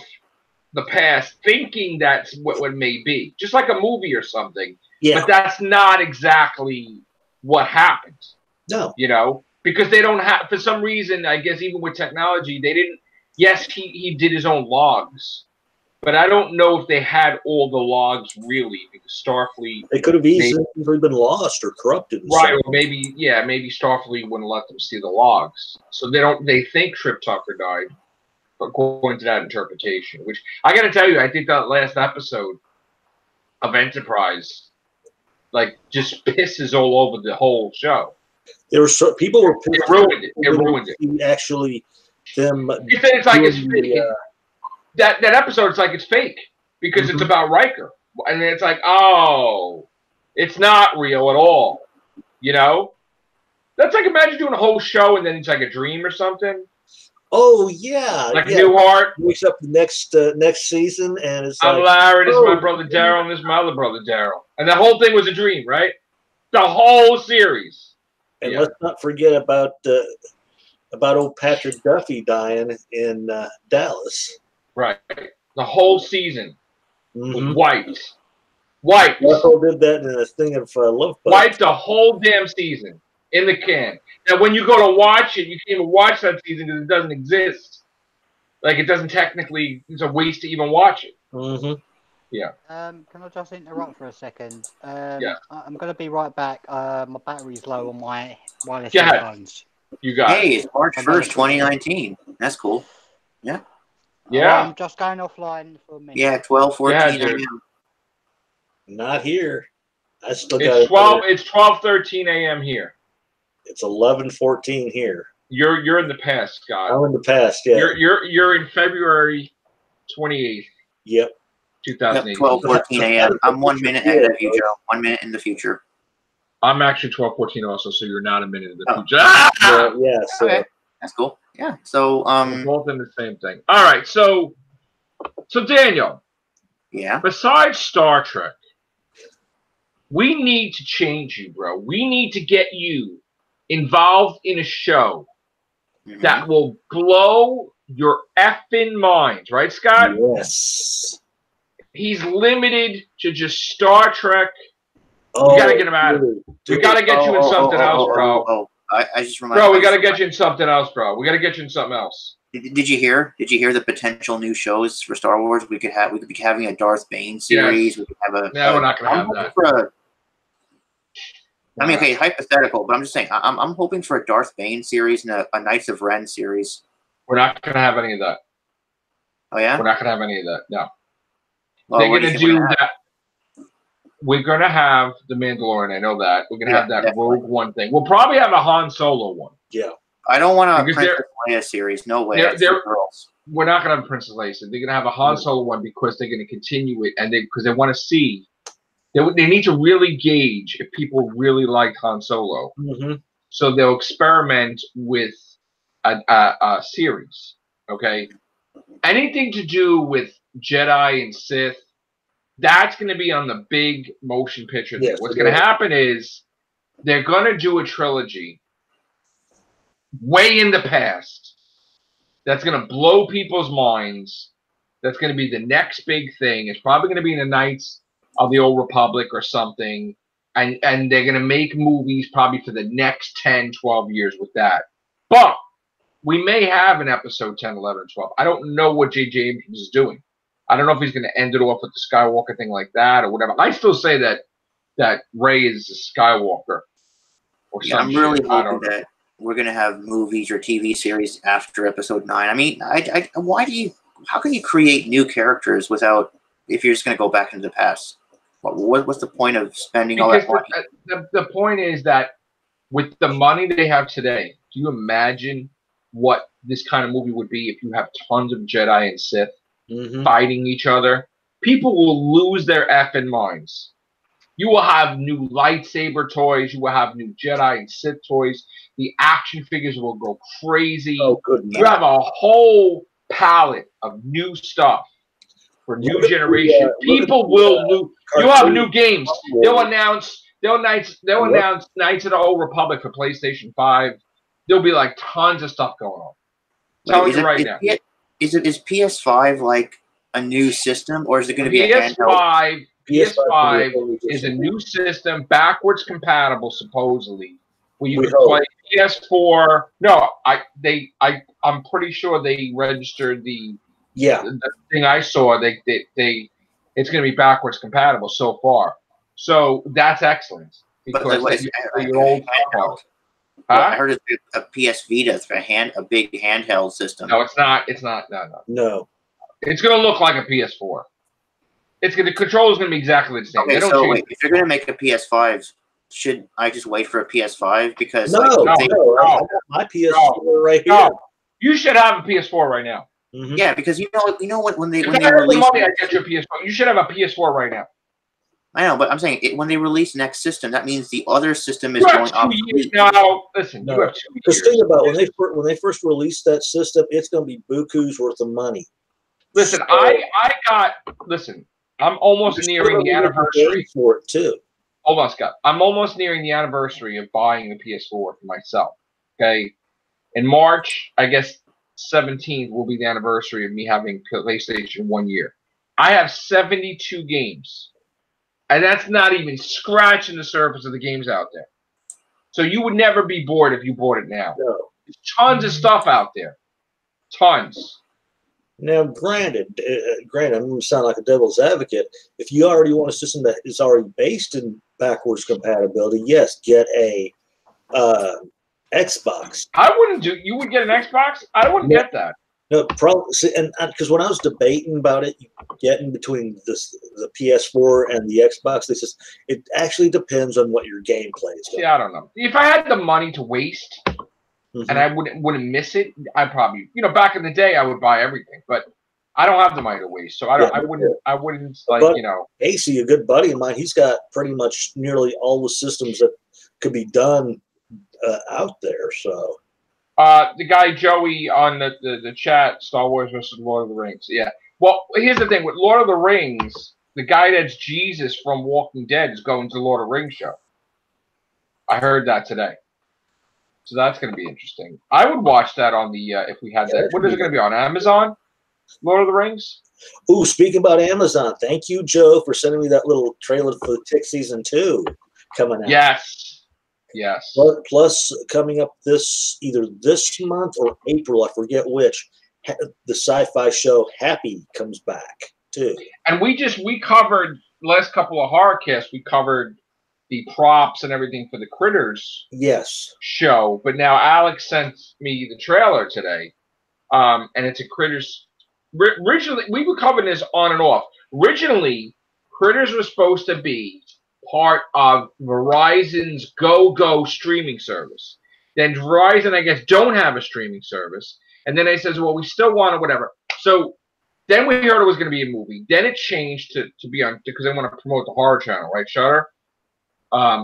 the past, thinking that's what it may be, just like a movie or something. Yeah. But that's not exactly what happened. No, you know, because they don't have, for some reason, I guess even with technology, they didn't. Yes, he did his own logs. But I don't know if they had all the logs really, because Starfleet... They could have easily been lost or corrupted. Right, or maybe Starfleet wouldn't let them see the logs. So they think Trip Tucker died, according to that interpretation. Which, I gotta tell you, I think that last episode of Enterprise, like, just pisses all over the whole show. There were people were pissed. It ruined it. It ruined it. Actually, them... It's like it's fake. That episode, it's like it's fake because it's about Riker, and it's like, oh, it's not real at all, you know. That's like imagine doing a whole show and then it's like a dream or something. Oh yeah, Like yeah. Newhart Wakes up the next season and it's I'm like, Larry, this is my brother Daryl, and this is my other brother Daryl. And the whole thing was a dream, right? The whole series. And let's not forget about old Patrick Duffy dying in Dallas. Right. The whole season was wiped. Russell did that in a thing of Love Boat. Wiped the whole damn season in the can. Now, when you go to watch it, you can't even watch that season because it doesn't exist. Like, it doesn't technically, it's a waste to even watch it. Yeah. Can I just interrupt for a second? Yeah. I'm going to be right back. My battery's low on my wireless Go ahead. headphones. You got it. Hey, it's March 1st, 2019. That's cool. Yeah. Yeah. I'm just going offline for a minute. Yeah, 12:14 a.m. Not here. I still It's got It's 12:13 a.m. here. It's 11:14 here. You're in the past, Scott. I'm in the past. Yeah. You're in February 28th. Yep. 2008. 12:14 a.m. I'm 1 minute ahead of you, Joe. 1 minute in the future. I'm actually 12:14 also, so you're not a minute in the future. Yeah. So Okay. That's cool. Yeah. So we're both in the same thing. All right. So Daniel. Yeah. Besides Star Trek, we need to change you, bro. We need to get you involved in a show that will blow your effing mind, right, Scott? Yes. He's limited to just Star Trek. Oh, we gotta get him out of it. We gotta get you in something else, bro. I just reminded. Bro, we gotta get you in something else, bro. We gotta get you in something else. Did you hear? Did you hear the potential new shows for Star Wars? We could be having a Darth Bane series. Yes. We could have a. No, we're not gonna have that. I mean, okay, hypothetical, but I'm just saying, I'm hoping for a Darth Bane series and a Knights of Ren series. We're not gonna have any of that. Oh yeah. We're not gonna have any of that. No. Well, they're gonna do that. We're gonna have the Mandalorian. I know that. We're gonna have that definitely. Rogue One thing. We'll probably have a Han Solo one. Yeah. I don't want a Princess Leia series. No way. They're girls. We're not gonna have Princess Leia. They're gonna have a Han Solo one because they're gonna continue it, and because they want to see. They need to really gauge if people really liked Han Solo. So they'll experiment with a series. Okay. Anything to do with Jedi and Sith. That's going to be on the big motion picture thing. What's going to happen is they're going to do a trilogy way in the past that's going to blow people's minds. That's going to be the next big thing. It's probably going to be in the Knights of the Old Republic or something. And they're going to make movies probably for the next 10, 12 years with that. But we may have an episode 10, 11, 12. I don't know what J.J. Abrams is doing. I don't know if he's going to end it off with the Skywalker thing like that or whatever. I still say that Rey is a Skywalker or something. I'm really hoping that we're going to have movies or TV series after Episode 9. I mean, how can you create new characters if you're just going to go back into the past? What's the point of spending all that money? The point is that with the money they have today, do you imagine what this kind of movie would be if you have tons of Jedi and Sith fighting each other? People will lose their effing minds. You will have new lightsaber toys. You will have new Jedi and Sith toys. The action figures will go crazy. Oh, good. You have a whole palette of new stuff for new generation. People will lose. You'll have new games. They'll announce Knights of the Old Republic for PlayStation 5. There'll be like tons of stuff going on. Telling you right now. Is PS5 like a new system, or is it going to be a handheld? PS5 is a new system, backwards compatible, supposedly. Where you can play PS4. No, I'm pretty sure they registered the thing I saw. It's going to be backwards compatible so far. So that's excellent because handheld. I heard it's a PS Vita, a big handheld system. No, it's not. No. It's going to look like a PS4. The controller's going to be exactly the same. Okay, so wait, if you're going to make a PS5, should I just wait for a PS5? Because I got my PS4 right here. No. You should have a PS4 right now. Yeah, because you know what when they release the money, I get your PS4. You should have a PS4 right now. I know, but I'm saying when they release next system, that means the other system is You have going 2 up. years now. Listen, No. you have 2 years. Because think about when they first released that system, it's going to be buku's worth of money. Listen, So, listen. I'm almost nearing the anniversary for it too. Hold on, Scott. I'm almost nearing the anniversary of buying the PS4 for myself. Okay, in March, I guess 17th will be the anniversary of me having PlayStation 1 year. I have 72 games, and that's not even scratching the surface of the games out there. So you would never be bored if you bought it now. No. There's tons of stuff out there, tons. Now, granted, I'm going to sound like a devil's advocate. If you already want a system that is already based in backwards compatibility, yes, get a Xbox. I wouldn't do. You would get an Xbox? I wouldn't get that. No, probably, and because when I was debating about it, getting between the PS4 and the Xbox, they says it actually depends on what your gameplay is. See, I don't know. If I had the money to waste. And I wouldn't miss it. I probably, back in the day, I would buy everything, but I don't have the money to waste, so I wouldn't like, but Casey, a good buddy of mine, he's got pretty much nearly all the systems that could be done out there. So, the guy Joey on the chat, Star Wars versus Lord of the Rings. Yeah. Well, here's the thing with Lord of the Rings, the guy that's Jesus from Walking Dead is going to the Lord of the Rings show. I heard that today. So that's going to be interesting. I would watch that on the, if we had that. What is it going to be on Amazon? Lord of the Rings? Ooh, speaking about Amazon, thank you, Joe, for sending me that little trailer for Tick Season 2 coming out. Yes. Yes. Plus, coming up either this month or April, I forget which, the sci-fi show Happy comes back, too. And we covered, last couple of horror casts, we covered the props and everything for the Critters show, but now Alex sent me the trailer today, and it's a Critters. Originally, we were covering this on and off. Originally, Critters was supposed to be part of Verizon's Go streaming service. Then Verizon, I guess, don't have a streaming service, and then they says, well, we still want it, whatever. So then we heard it was going to be a movie. Then it changed to be on, because they want to promote the horror channel, right, Shudder?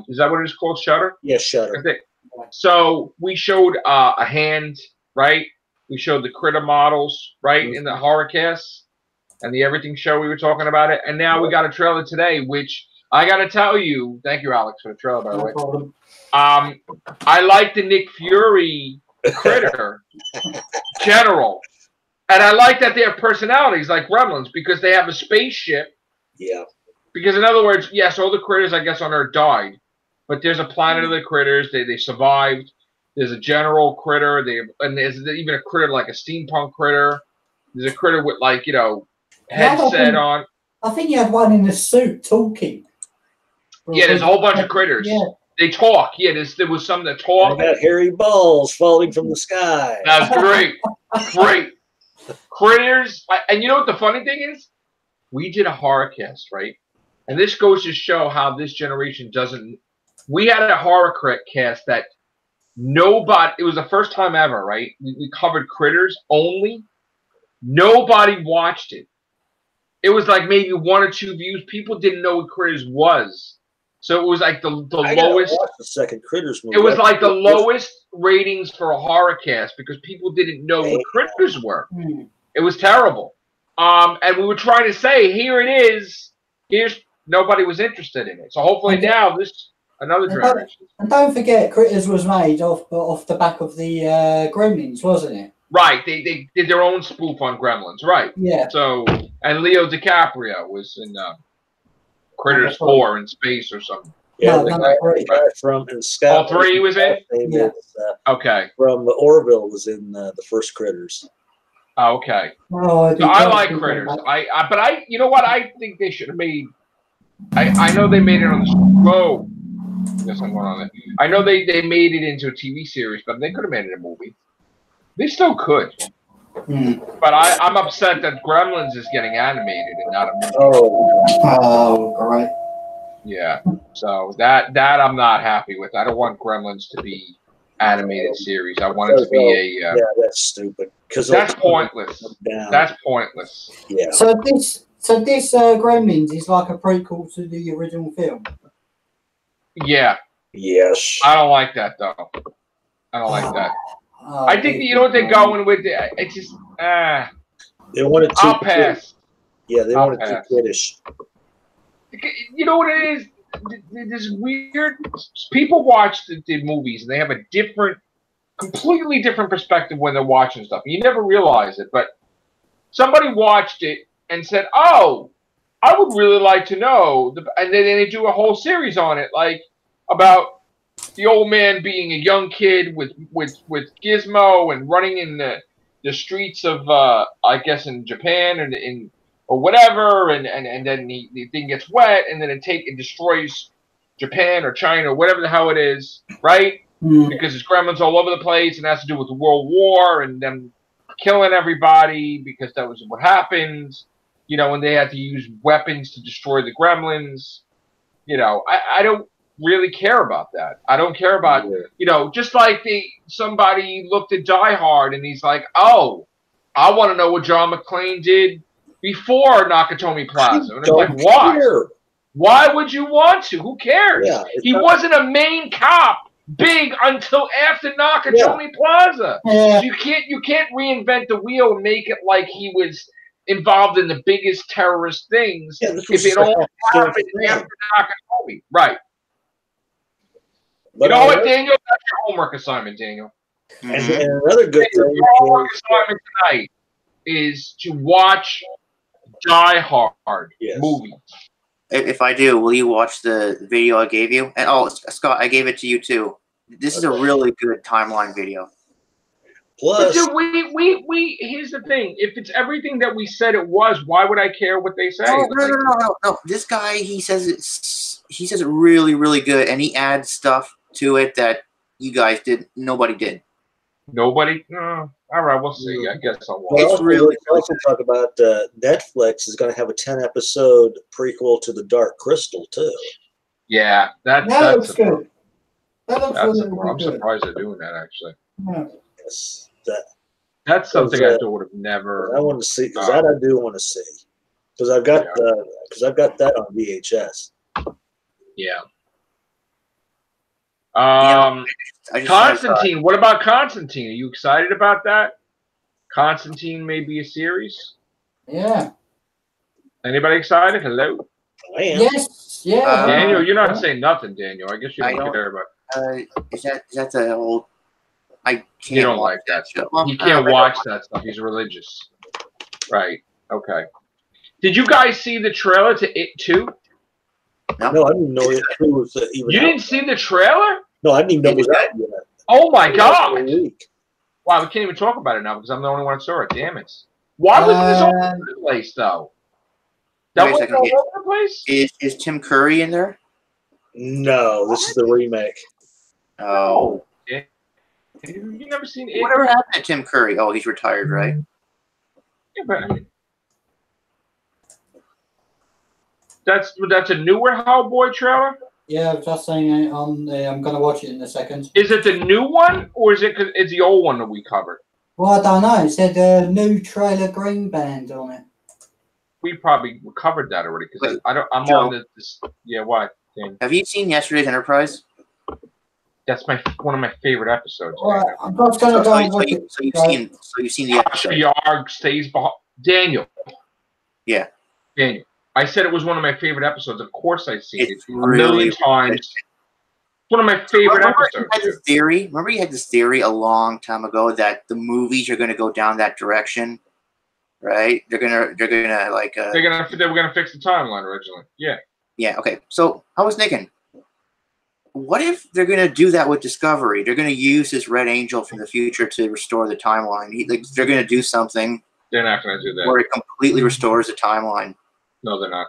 Is that what it is called, Shudder? Yes, Shudder. So we showed a hand, right? We showed the critter models, right, in the horror cast and the everything show we were talking about it. And now we got a trailer today, which I got to tell you, thank you, Alex, for the trailer, by the way. I like the Nick Fury critter general. And I like that they have personalities like Gremlins because they have a spaceship. Yeah. Because in other words, yes, all the critters, I guess, on Earth died. But there's a planet of the critters. They survived. There's a general critter. And there's even a critter like a steampunk critter. There's a critter with, like, headset on. I think you had one in a suit talking. Yeah, there's a whole bunch of critters. Yeah. They talk. Yeah, there was some that talk. I got hairy balls falling from the sky. That's great. Great. Critters. And you know what the funny thing is? We did a horror cast, right? And this goes to show how this generation doesn't. We had a horror cast that nobody. It was the first time ever, right? We covered Critters only. Nobody watched it. It was like maybe 1 or 2 views. People didn't know what Critters was, so it was like the lowest. Watch the second Critters movie. It was like the lowest ratings for a horror cast because people didn't know what Critters were. It was terrible. And we were trying to say, here it is. Nobody was interested in it. So hopefully now another generation. And don't forget, Critters was made off the back of the Gremlins, wasn't it? Right. They did their own spoof on Gremlins. Right. Yeah. So, and Leo DiCaprio was in Critters 4 in space or something. Yeah, the guy from Scott. All 3 he was in? Yeah. Okay. From Orville was in the first Critters. Okay. Oh, so I like Critters. But you know what? I think they should have made. I know they made it on the. Whoa. Guess I'm going on there. I know they made it into a TV series, but they could have made it a movie. They still could. But I'm upset that Gremlins is getting animated and not a movie. Oh, all right. Yeah. So that I'm not happy with. I don't want Gremlins to be animated series. I want it to be a. Yeah, that's stupid. That's pointless. That's pointless. Yeah. So So this Gremlins is like a prequel to the original film. Yeah. Yes. I don't like that though. I don't like that. I think that you know what they're going with. It's just they wanted to. I'll pass. Yeah, they wanted to British. You know what it is? This weird. People watch the movies and they have a completely different perspective when they're watching stuff. You never realize it, but somebody watched it and said, "Oh, I would really like to know," and then they do a whole series on it, like about the old man being a young kid with Gizmo and running in the streets of I guess in Japan and or whatever, and then the thing gets wet and then it destroys Japan or China or whatever the hell it is, right? Because there's gremlins all over the place and it has to do with the World War and them killing everybody because that was what happens, you know, and they had to use weapons to destroy the gremlins. You know, I don't really care about that. I don't care about, you know, just like somebody looked at Die Hard and he's like, oh, I want to know what John McClane did before Nakatomi Plaza. And it's like, why? Why would you want to? Who cares? Yeah, he wasn't a main cop big until after Nakatomi Plaza. Yeah. So you can't reinvent the wheel and make it like he was involved in the biggest terrorist things if it all happened after Nakatomi. Right. But you know what, Daniel? That's your homework assignment, Daniel. And another good thing. Your homework assignment tonight is to watch Die Hard movie. If I do, will you watch the video I gave you? And oh, Scott, I gave it to you too. This is a really good timeline video. Plus, but dude, we here's the thing. If it's everything that we said it was, why would I care what they say? No. This guy, he says it really, really good, and he adds stuff to it that you guys did. Nobody did. Nobody? All right, we'll see. I guess I'll watch. Well, it's really also talk about Netflix is going to have a 10-episode prequel to The Dark Crystal too. Yeah, that's good. I'm surprised they're doing that actually. Yeah. Yes, that's something I would have never. I want to see because that I do want to see because I've got that on VHS. Yeah. Constantine. What about Constantine? Are you excited about that? Constantine may be a series. Yeah. Anybody excited? Hello. I am. Yes. Yeah. Daniel, you're not saying nothing, Daniel. I guess you don't care about. Is that the old? I can't. You don't like that stuff. He can't watch that stuff. He's religious. Right. Okay. Did you guys see the trailer to It 2? No, I didn't know It 2 was even. You didn't see the trailer? No, I didn't even know it was out yet. Oh my god! Wow, we can't even talk about it now because I'm the only one that saw it. Damn it! Why was this all over the place though? That was all over the place. Is Tim Curry in there? No, this is the remake. Oh. You never seen it? Whatever happened to Tim Curry? Oh, he's retired, right? Yeah, but I mean, that's a newer Hellboy trailer. Yeah, I've just seen it on. I'm gonna watch it in a second. Is it the new one, or is it the old one that we covered? Well, I don't know. It said a new trailer green band on it. We probably covered that already because I'm on this. Yeah, why? Have you seen Yesterday's Enterprise? That's one of my favorite episodes. Well, I'm just gonna go and watch it. So you've seen the episode. Yarg stays behind. Daniel. Yeah. Daniel. I said it was one of my favorite episode. Of course I've seen it really a million times. It's one of my favorite episodes. Remember you had this theory a long time ago that the movies are going to go down that direction, right? They're gonna like they were gonna fix the timeline originally. Yeah. Yeah. Okay. So I was thinking, what if they're going to do that with Discovery? They're going to use this Red Angel from the future to restore the timeline. They're going to do something. They're not going to do that. Where it completely restores the timeline. No, they're not.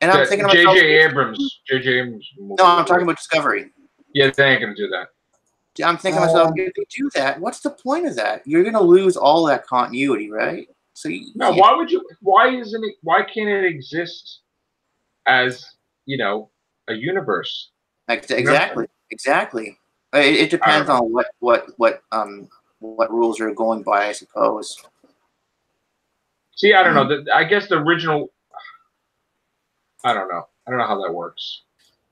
And I'm thinking about J.J. Abrams. No, I'm talking about Discovery. Yeah, they ain't gonna do that. I'm thinking to myself, if they do that, what's the point of that? You're gonna lose all that continuity, right? So why would you? Why isn't it? Why can't it exist as a universe? Exactly. It depends on what rules are going by, I suppose. See, I don't know. I guess the original. I don't know. I don't know how that works.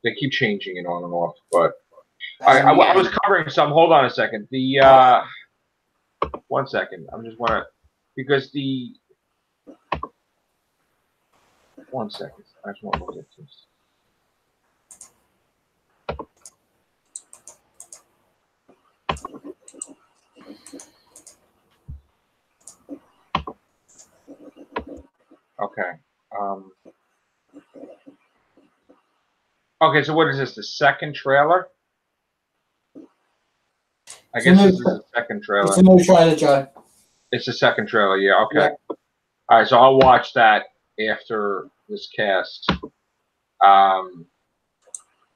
They keep changing it on and off, but I was covering some. Hold on a second. The 1 second. I just want to because the 1 second. I just want to look at this. Okay. Okay, so what is this? The second trailer? I guess this is the second trailer. It's a new trailer, Joe. It's the second trailer, yeah. Okay. Yeah. All right, so I'll watch that after this cast.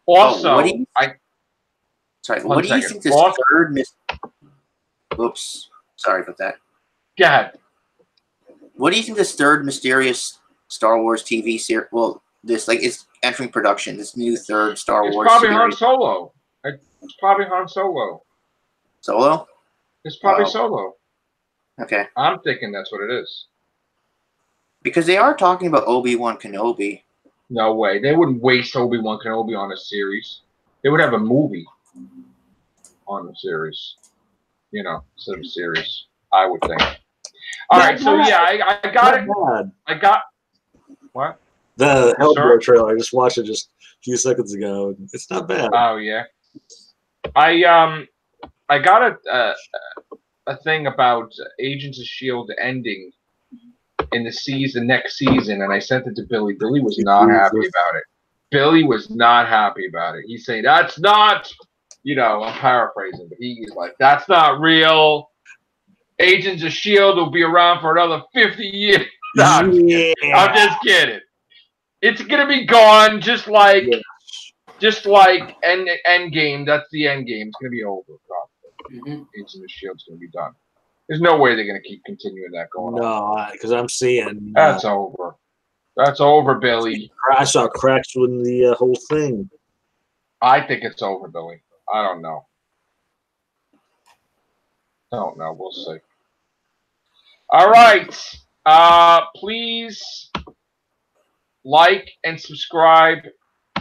Also, what do you think this third Oops, sorry about that. Go ahead. What do you think this third mysterious Star Wars TV series? Well, this it's entering production. This new third Star Wars. It's probably series. Han Solo. It's probably Han Solo. Solo? It's probably Solo. Okay. I'm thinking that's what it is. Because they are talking about Obi-Wan Kenobi. No way. They wouldn't waste Obi-Wan Kenobi on a series. They would have a movie on the series. You know, instead of a series. I would think. All right, so yeah, I got it. I got what? The Hellboy trailer. I just watched it just a few seconds ago. It's not bad. Oh yeah. I got a thing about Agents of S.H.I.E.L.D. ending in the next season, and I sent it to Billy. Billy was not happy about it. Billy was not happy about it. He's saying, that's not, I'm paraphrasing, but he's like, that's not real. Agents of S.H.I.E.L.D. will be around for another 50 years. No, I'm just kidding. It's going to be gone just like Endgame. That's the Endgame. It's going to be over, probably. Agents of S.H.I.E.L.D.'s going to be done. There's no way they're going to keep continuing that going on. No, because I'm seeing... That's over. That's over, Billy. I saw cracks in the whole thing. I think it's over, Billy. I don't know. Don't know. We'll see. All right. Please like and subscribe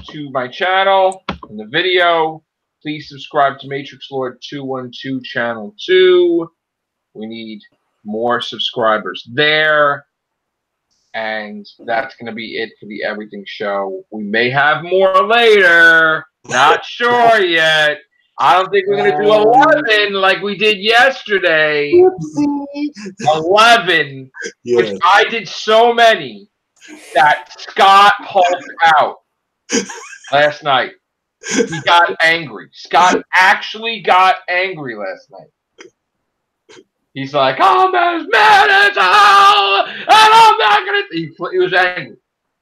to my channel and the video. Please subscribe to Matrixlord212 Channel 2. We need more subscribers there. And that's going to be it for the Everything Show. We may have more later. Not sure yet. I don't think we're going to do 11 like we did yesterday. 11. Yes. Which I did so many that Scott hulked out last night. He got angry. Scott actually got angry last night. He's like, I'm as mad as hell, and I'm not going to... He was angry.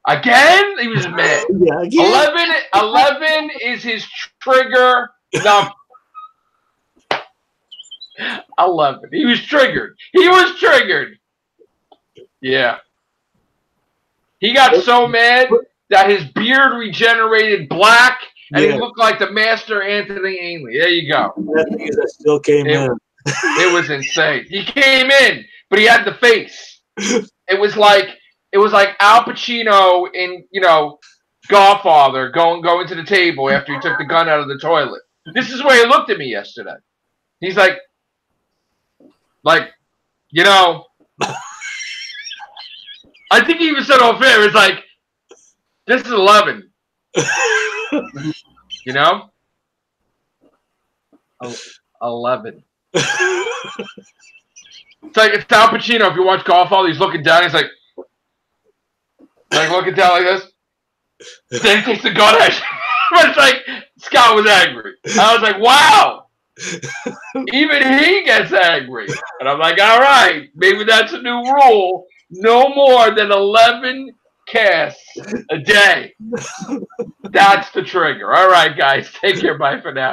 Again? He was mad. Yeah, again. 11 is his trigger number. 11. He was triggered. He was triggered. Yeah. He got so mad that his beard regenerated black, and he looked like the master Anthony Ainley. There you go. That still came in. It was insane. He came in, but he had the face. It was like Al Pacino in, Godfather going to the table after he took the gun out of the toilet. This is where he looked at me yesterday. He's like, I think he even said off air, it's like, this is 11. 11. It's Al Pacino. If you watch Godfather, he's looking down. He's like looking down like this. Then he takes the gun out. It's like Scott was angry. I was like, wow. Even he gets angry. And I'm like, all right, maybe that's a new rule. No more than 11 casts a day. That's the trigger. All right, guys. Take care. Bye for now.